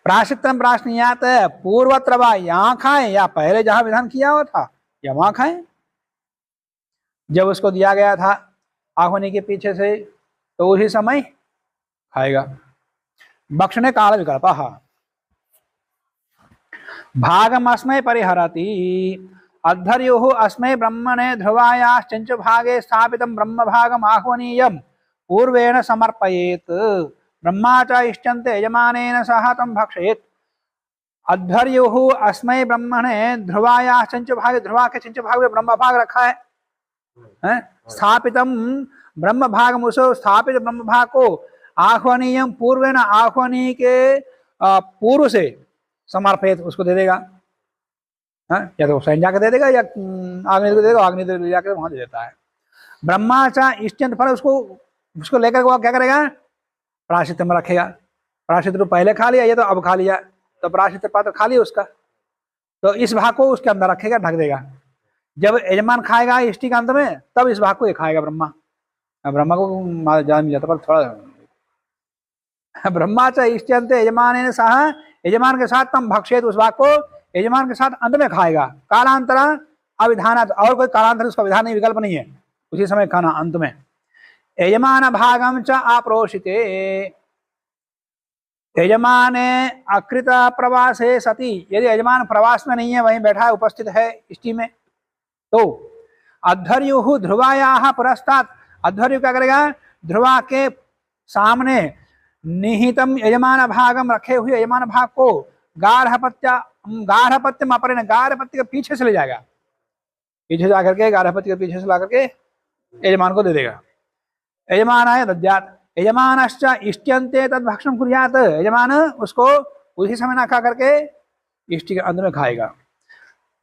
प्राशित्रम प्राश्नियात, पूर्वत्र वा, यहाँ खाए या पहले जहां विधान किया हुआ था या वहां खाए। जब उसको दिया गया था आह्वनी के पीछे से, तो उसी समय खाएगा। भक्षणे काल विकल्प। भागमस्मै परिहरति, अद्धर्युः अस्मै ब्रह्मणे ध्रुवायाश्चंच भागे स्थापितं ब्रह्म भागम आह्वनीयं पूर्वेण समर्पयेत्। ब्रह्मा च इष्टन्ते यजमानेन सह तं भक्षयेत्। अद्धर्युः अस्मै ब्रह्मणे ध्रुवायाश्चंच भागे, ध्रुवा के चंच भाग में ब्रह्म भाग रखा है, स्थापितं ब्रह्म भागम, उस स्थापित ब्रह्म भाग को आह्वनीयं पूर्वेण, आह्वनी के पूर्व से समर्पित उसको दे देगा। या तो स्वयं जाकर दे देगा या आग्नि को दे देगा, आग्नि ले जाकर वहां दे देता है। ब्रह्माचा इष्टंत फल, उसको लेकर वो क्या करेगा? प्रायश्चित में रखेगा। प्रायश्चित तो पहले खा लिया, ये तो अब खा लिया, तो प्रायश्चित पात्र खा लिया उसका, तो इस भाग को उसके अंदर रखेगा, ढक देगा। जब यजमान खाएगा इष्टि के अंत में, तब इस भाग को ये खाएगा ब्रह्मा। ब्रह्मा को जान मिल जाता, पर थोड़ा ब्रह्माचा इष्टंत यजमान सह, यजमान के साथ तम भक्षेत, उस भाग को यजमान के साथ अंत में खाएगा। कालांतरा अविधानात्, और कोई कालांतर उसका विधान नहीं, विकल्प नहीं है, उसी समय खाना अंत में। यजमान भागम च आप्रोषिते, यजमाने अकृत प्रवासे सति, यदि यजमान प्रवास में नहीं है, वहीं बैठा है, उपस्थित है इष्टि में, तो अद्धर्युः ध्रुवायाः पुरस्तात्, अद्धर्यु क्या करेगा? ध्रुवा के सामने निहितम यजमान भागम, रखे हुए यजमान भाग को गार्हपत्यम अपरेण, गार्हपत्य के पीछे से ले जाएगा, पीछे से आकर के गार्हपत्य के पीछे से ला करके यजमान को दे देगा। यजमानाय दद्यात्, यजमानश्च इष्ट्यन्ते तद् भक्षणं कुर्यात्, यजमान उसको उसी समय ना खा करके इष्टि के अंत में खाएगा।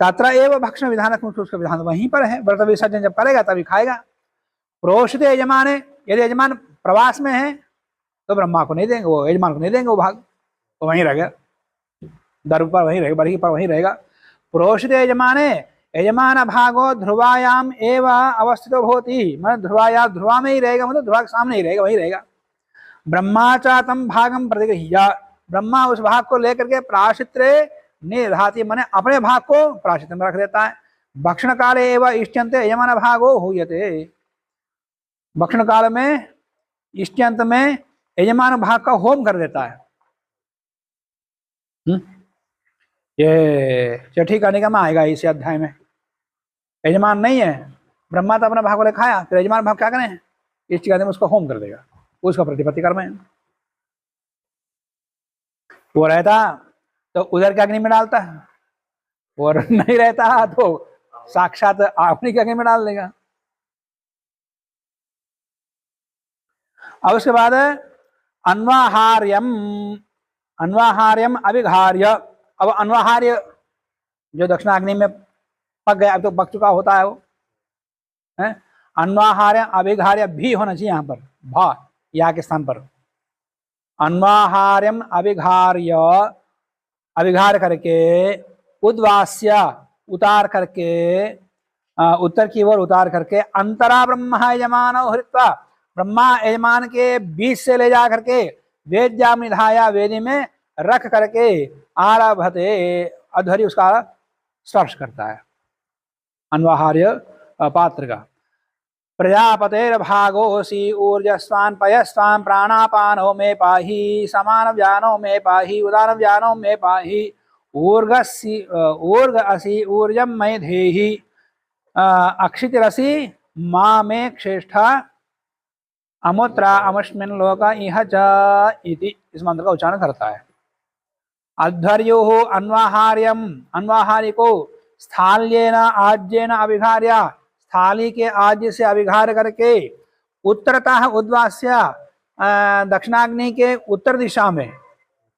तत्र एव भक्षण विधान, उसका विधान वहीं पर है। व्रत विसर्जन जब करेगा तभी खाएगा। प्रोषिते यजमाने, यदि यजमान प्रवास में है तो ब्रह्मा को नहीं देंगे, वो यजमान को नहीं देंगे, वो भाग तो वहीं रहेगा, दर पर वहीं रहेगा, बरही पर वहीं रहेगा। प्रोषिते यजमाने, यजमान भागो ध्रुवायाम एव अवस्थितो भवति, मतलब ध्रुवाया, ध्रुवा में ही रहेगा, मतलब ध्रुवा के सामने ही रहेगा, वहीं रहेगा। ब्रह्मा च तम भागम प्रतिगृह्य, ब्रह्मा उस भाग को लेकर के प्राशित्रे निधाति, माने अपने भाग को प्राशित्र में रख देता है। भक्षण काले एवं इष्टंते यजमान भागो हुयते, भक्षण काल में इष्टंत में यजमान भाग का होम कर देता है। ये चिट्ठी करने का में आएगा इस अध्याय में। यजमान नहीं है, ब्रह्मा तो अपना भाग वाले खाया, फिर यजमान भाग क्या करें, इस चीज में उसको होम कर देगा, उसका प्रतिपत्ति कर्म है। वो रहता तो उधर के अग्नि में डालता, और नहीं रहता तो साक्षात अग्नि के अग्नि में डाल देगा। अब उसके बाद अन्वाहार्यम, अन्वाहार्यम अभिघार्य। अब अन्वाहार्य जो दक्षिणाग्नि में पक गया, अब तो पक चुका होता है वो है। अन्वाहार्य अभिघार्य भी होना चाहिए यहाँ पर, भा या के स्थान पर। अन्वाहार्यम अभिघार्य, अभिघार करके, उद्वास्य उतार करके, उत्तर की ओर उतार करके, अंतरा ब्रह्म यजमान हृत्वा, ब्रह्मा यजमान के बीच से ले जा करके, वेद्याम निधाया, वेदी में रख करके, आरभते अध्वरी उसका स्पर्श करता है अन्वाहार्य पात्र का। प्रजापतेर भागोसी ऊर्जस्वान पयस्वान प्राणापानो में पाही, समान व्यानो में पाही, उदान व्यानो में पाही, ऊर्ग असि ऊर्जम मय धेहि, अक्षितिरसि माँ में श्रेष्ठा, अमुत्रा अमुष्मिन लोक इह च इति, इस मंत्र का उच्चारण करता है। अध्वर्यो अन्वाहार्यम, अन्वाहार्य को स्थाल्येन आज्येन अभिघार्य, थाली के आज्य से अभिघार करके, उत्तरतः उद्वास्य, दक्षिणाग्नि के उत्तर दिशा में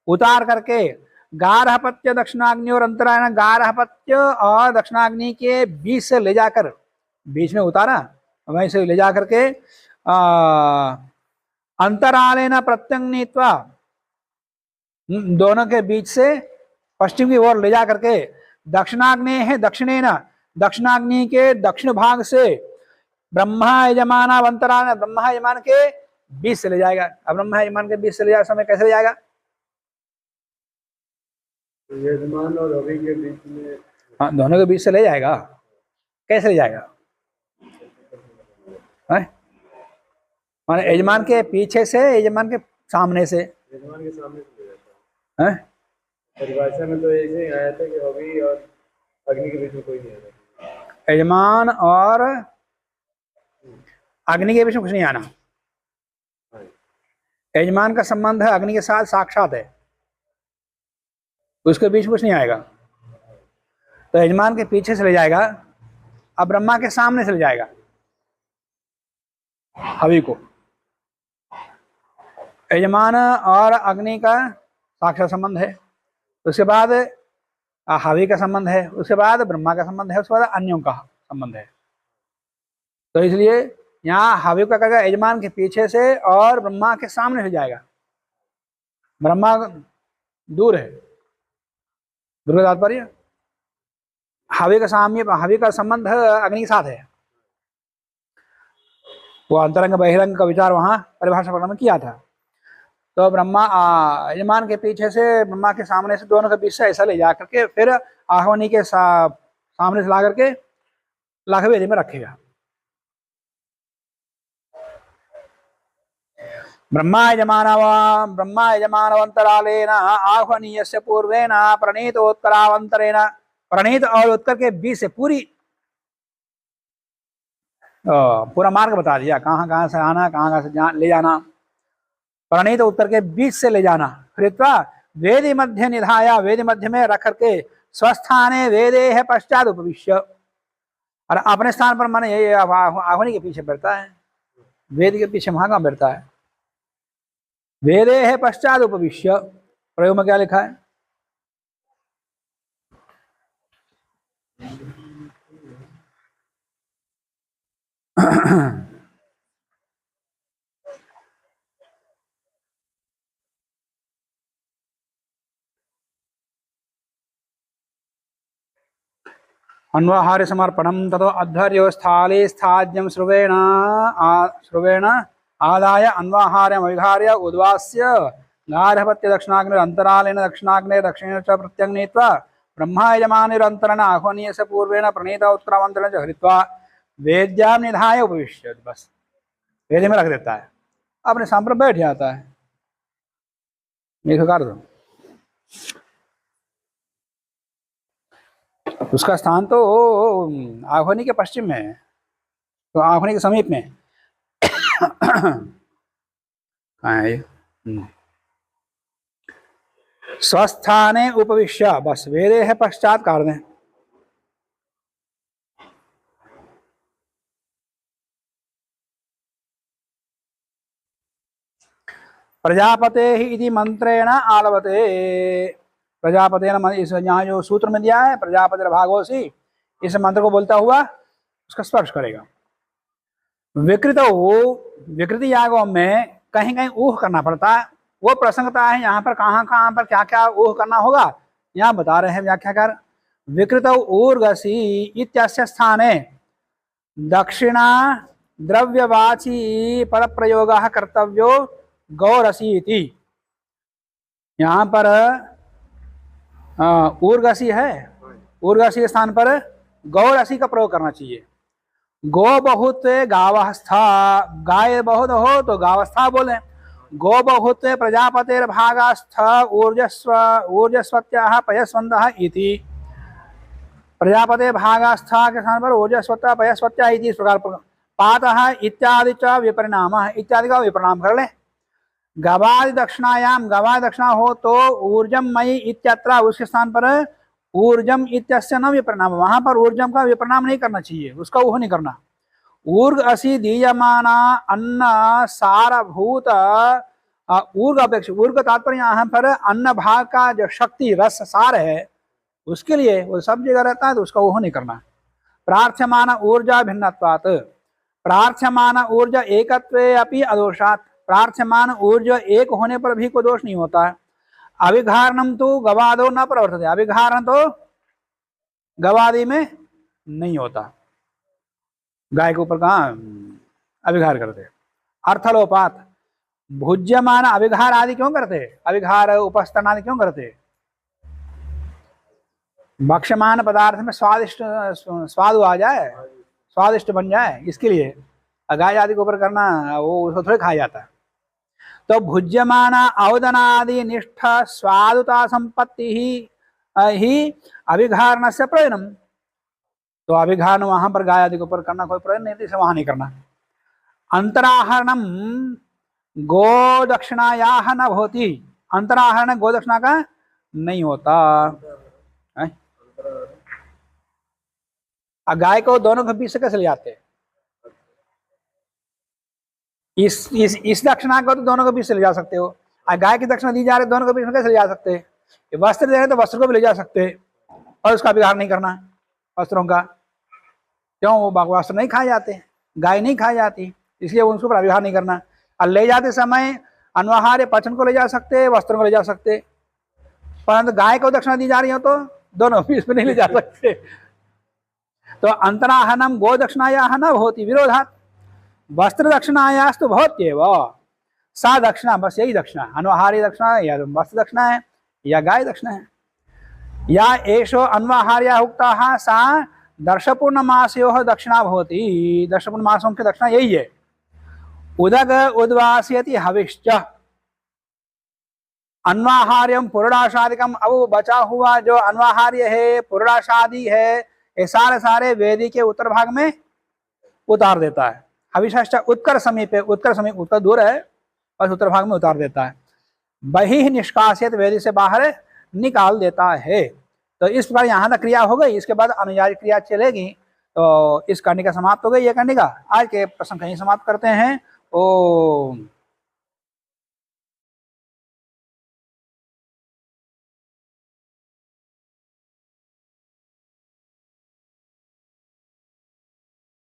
उतार करके, गारहपत्य दक्षिणाग्नि और अंतरायण, गारहपत्य और दक्षिणाग्नि के बीच से ले जाकर, बीच में उतारा, वहीं से ले जाकर के अंतरालेन प्रत्यंगनीत्वा, दोनों के बीच से पश्चिम की ओर ले जा करके, दक्षिणाग्नि है दक्षिणेन, दक्षिणाग्नि के दक्षिण भाग से ब्रह्मा यजमान अंतराल, ब्रह्मा यजमान के बीच से ले जाएगा। अब ब्रह्मा यजमान के बीच से ले जाए समय कैसे ले जाएगा, यजमान और हवि के बीच में, हाँ दोनों के बीच से ले जाएगा। कैसे ले जाएगा, माने यजमान के पीछे से, यजमान के सामने से, यजमान के सामने से ले जाता है। परिभाषा में तो ऐसे ही आया था कि हवि और अग्नि के बीच में कोई नहीं आया। यजमान और अग्नि के बीच में कुछ नहीं आना। यजमान का संबंध है अग्नि के साथ साक्षात है, उसके बीच कुछ नहीं आएगा। तो यजमान के पीछे से ले जाएगा, अब ब्रह्मा के सामने से ले जाएगा हवि को। यजमान और अग्नि का साक्षात संबंध है, उसके बाद हवि का संबंध है, उसके बाद ब्रह्मा का संबंध है, उसके बाद अन्यों का संबंध है। तो इसलिए यहाँ हवि का कहेगा यजमान के पीछे से और ब्रह्मा के सामने से जाएगा। ब्रह्मा दूर है, दूर का तात्पर्य हवि का सामने, हवि का संबंध अग्नि के साथ है। वो अंतरंग बहिरंग का विचार वहां परिभाषा पढ़ने में किया था। तो ब्रह्मा यजमान के पीछे से, ब्रह्मा के सामने से, दोनों के बीच से ऐसा ले जा करके फिर आह्वनी के सामने से ला करके लाखवेदी में रखेगा। ब्रह्मा यजमानवंतरालेन आह्वनीयस्य पूर्वेण प्रणीतोत्तरावंतरेण, प्रणीत और उत्तर के बीच से पूरी पूरा मार्ग बता दिया, कहाँ कहाँ से आना, कहाँ कहाँ से ले जाना। प्रणीत उत्तर के बीच से ले जाना, कृत्वा वेदी मध्य निधाया, वेदी मध्य में रख करके, स्वस्थाने वेदे है पश्चात उपविश्य, और अपने स्थान पर माने ये आह्वनी के पीछे बैठता है, वेद के पीछे वहां कहाँ बैठता है। वेदे है पश्चात उपविश्य, प्रयोग में क्या लिखा है, अन्वाहार्य समर्पणम ततो अध्वर्यो स्थाले स्थाज्यम श्रुवेण आदाय अन्वाहार्यम अविघार्य उद्वास्य गार्हपत्य दक्षिणाग्नि अंतरालेन दक्षिणाग्ने दक्षिणेन च प्रत्यग्नीत्वा ब्रह्मा यजमानिरंतरेण आह्वनीयस्य पूर्वेण प्रणीत उत्तरावंतरेण च हृत्वा वेद्याम निधाय उपविश्य। बस वेदी में रख देता है, अपने स्थान पर बैठ जाता है। कर दो। उसका स्थान तो आह्वनी के पश्चिम में है, तो आह्वनी के समीप में कहाँ है ये? स्वस्थाने उपविश्य, बस वेदे है पश्चात काट दें। प्रजापते ही इति मंत्रेण आलवते, प्रजापते न, इस यहाँ जो सूत्र में दिया है प्रजापति भागोसी, इस मंत्र को बोलता हुआ उसका स्पर्श करेगा। विकृति यागों में कहीं कहीं ऊह करना पड़ता है, वो प्रसंगता है यहाँ पर कहाँ कहाँ पर क्या क्या ऊह करना होगा यहाँ बता रहे हैं व्याख्याकार। विकृतौ ऊर्गसी इत्यस्य स्थाने दक्षिणा द्रव्यवाची पर प्रयोग कर्तव्यो गौरसी इति। यहाँ पर ऊर्गसी है, ऊर्गसी के स्थान पर गौरसी का प्रयोग करना चाहिए। गो बहुत गावस्था, गाय बहुत हो तो गावस्था बोले। गो बहुत प्रजापतिर भागास्थ ऊर्जस्वत्याः पयस्वन्तः इति। प्रजापते भागास्था के स्थान पर ऊर्जस्वत्या पयस्वत्या इति इस प्रकार पातः इत्यादि च विपरिणाम, इत्यादि का विपरिणाम कर ले। गवादि दक्षिणायाम, गवादि दक्षिणा हो तो ऊर्जम मयि इत्यत्र, उसके स्थान पर ऊर्जम इत्यस्य न विपरिणाम, वहां पर ऊर्जम का विपरिणाम नहीं करना चाहिए, उसका ऊह नहीं करना। ऊर्ग असी दीयमाना अन्न सारभूत, ऊर्ग अपेक्षा, ऊर्ग का तात्पर्य यहाँ पर अन्न भाग का जो शक्ति रस सार है उसके लिए वो सब जगह रहता है, तो उसका ऊह नहीं करना। प्रार्थ्यमान ऊर्जा भिन्नत्वात्, प्रार्थ्यमान ऊर्जा एकत्वे अपि अदोषात्, प्रार्थ्यमान ऊर्जा एक होने पर भी कोई दोष नहीं होता है। अभिघारणम तो गवादो न प्रवर्तते, अभिघारण तो गवादी में नहीं होता, गाय के ऊपर कहाँ अभिघार करते। अर्थलोपात, भुज्यमान अभिघार आदि क्यों करते, अभिघार उपस्तरण आदि क्यों करते, भक्ष्यमान पदार्थ में स्वादिष्ट स्वाद आ जाए, स्वादिष्ट बन जाए, इसके लिए गाय आदि के ऊपर करना, वो उसको थोड़े खाया जाता है। तो भुज्यमान औदनादि निष्ठ स्वादुता संपत्ति ही अभिघारण से प्रयोजनम, तो अभिघारण वहां पर गाय आदि के ऊपर करना कोई प्रयोजन नहीं, इसलिए वहां नहीं करना। अंतराहरणम गो दक्षिणायाह न होती, अंतराहरण गो दक्षिणा का नहीं होता है? गाय को दोनों के बीच से कैसे ले जाते हैं? इस दक्षिणा को तो दोनों के बीच से ले जा सकते हो, और गाय की दक्षिणा दी जा रही दोनों के बीच में कैसे ले जा सकते हैं? वस्त्र दे रहे तो वस्त्र को भी ले जा सकते हैं और उसका विहार नहीं करना वस्त्रों का, क्यों? वो वस्त्र नहीं खाए जाते, गाय नहीं खाई जाती, इसलिए उसके ऊपर विहार नहीं करना। और ले जाते समय अनवहार्य पचन को ले जा सकते, वस्त्रों को ले जा सकते, परंतु गाय को दक्षिणा दी जा रही हो तो दोनों बीच में नहीं ले जा सकते। तो अंतराहनम गो दक्षिणायाह न होती विरोधात, वस्त्र दक्षिणायास्तु भवत्येव सा दक्षिणा, बस यही दक्षिणा, अनवहार्य दक्षिणा या वस्त्र दक्षिणा है या गाय दक्षिणा है। या एषो अनवहार्या उक्ता सा दर्शपूर्ण मासयोः दक्षिणा भवति, दर्शपूर्ण मासों की दक्षिणा यही है। उदग उद्वासयति हविश्च, अन्वाहार्यम पुरुषादिकम, अब वो बचा हुआ जो अन्वाहार्य है पुरुषादि है ये सारे वेदी के उत्तर भाग में उतार देता है। हविष्ठ उत्तर समीपे, उत्तर समीप, उत्तर दूर है बस उत्तर भाग में उतार देता है। बहिः निष्कासित, वेदी से बाहर निकाल देता है। तो इस प्रकार यहाँ तक क्रिया हो गई, इसके बाद अनुयायी क्रिया चलेगी। तो इस कंडिका समाप्त हो गई, ये कंडिका। आज के प्रश्न कहीं समाप्त करते हैं। ओम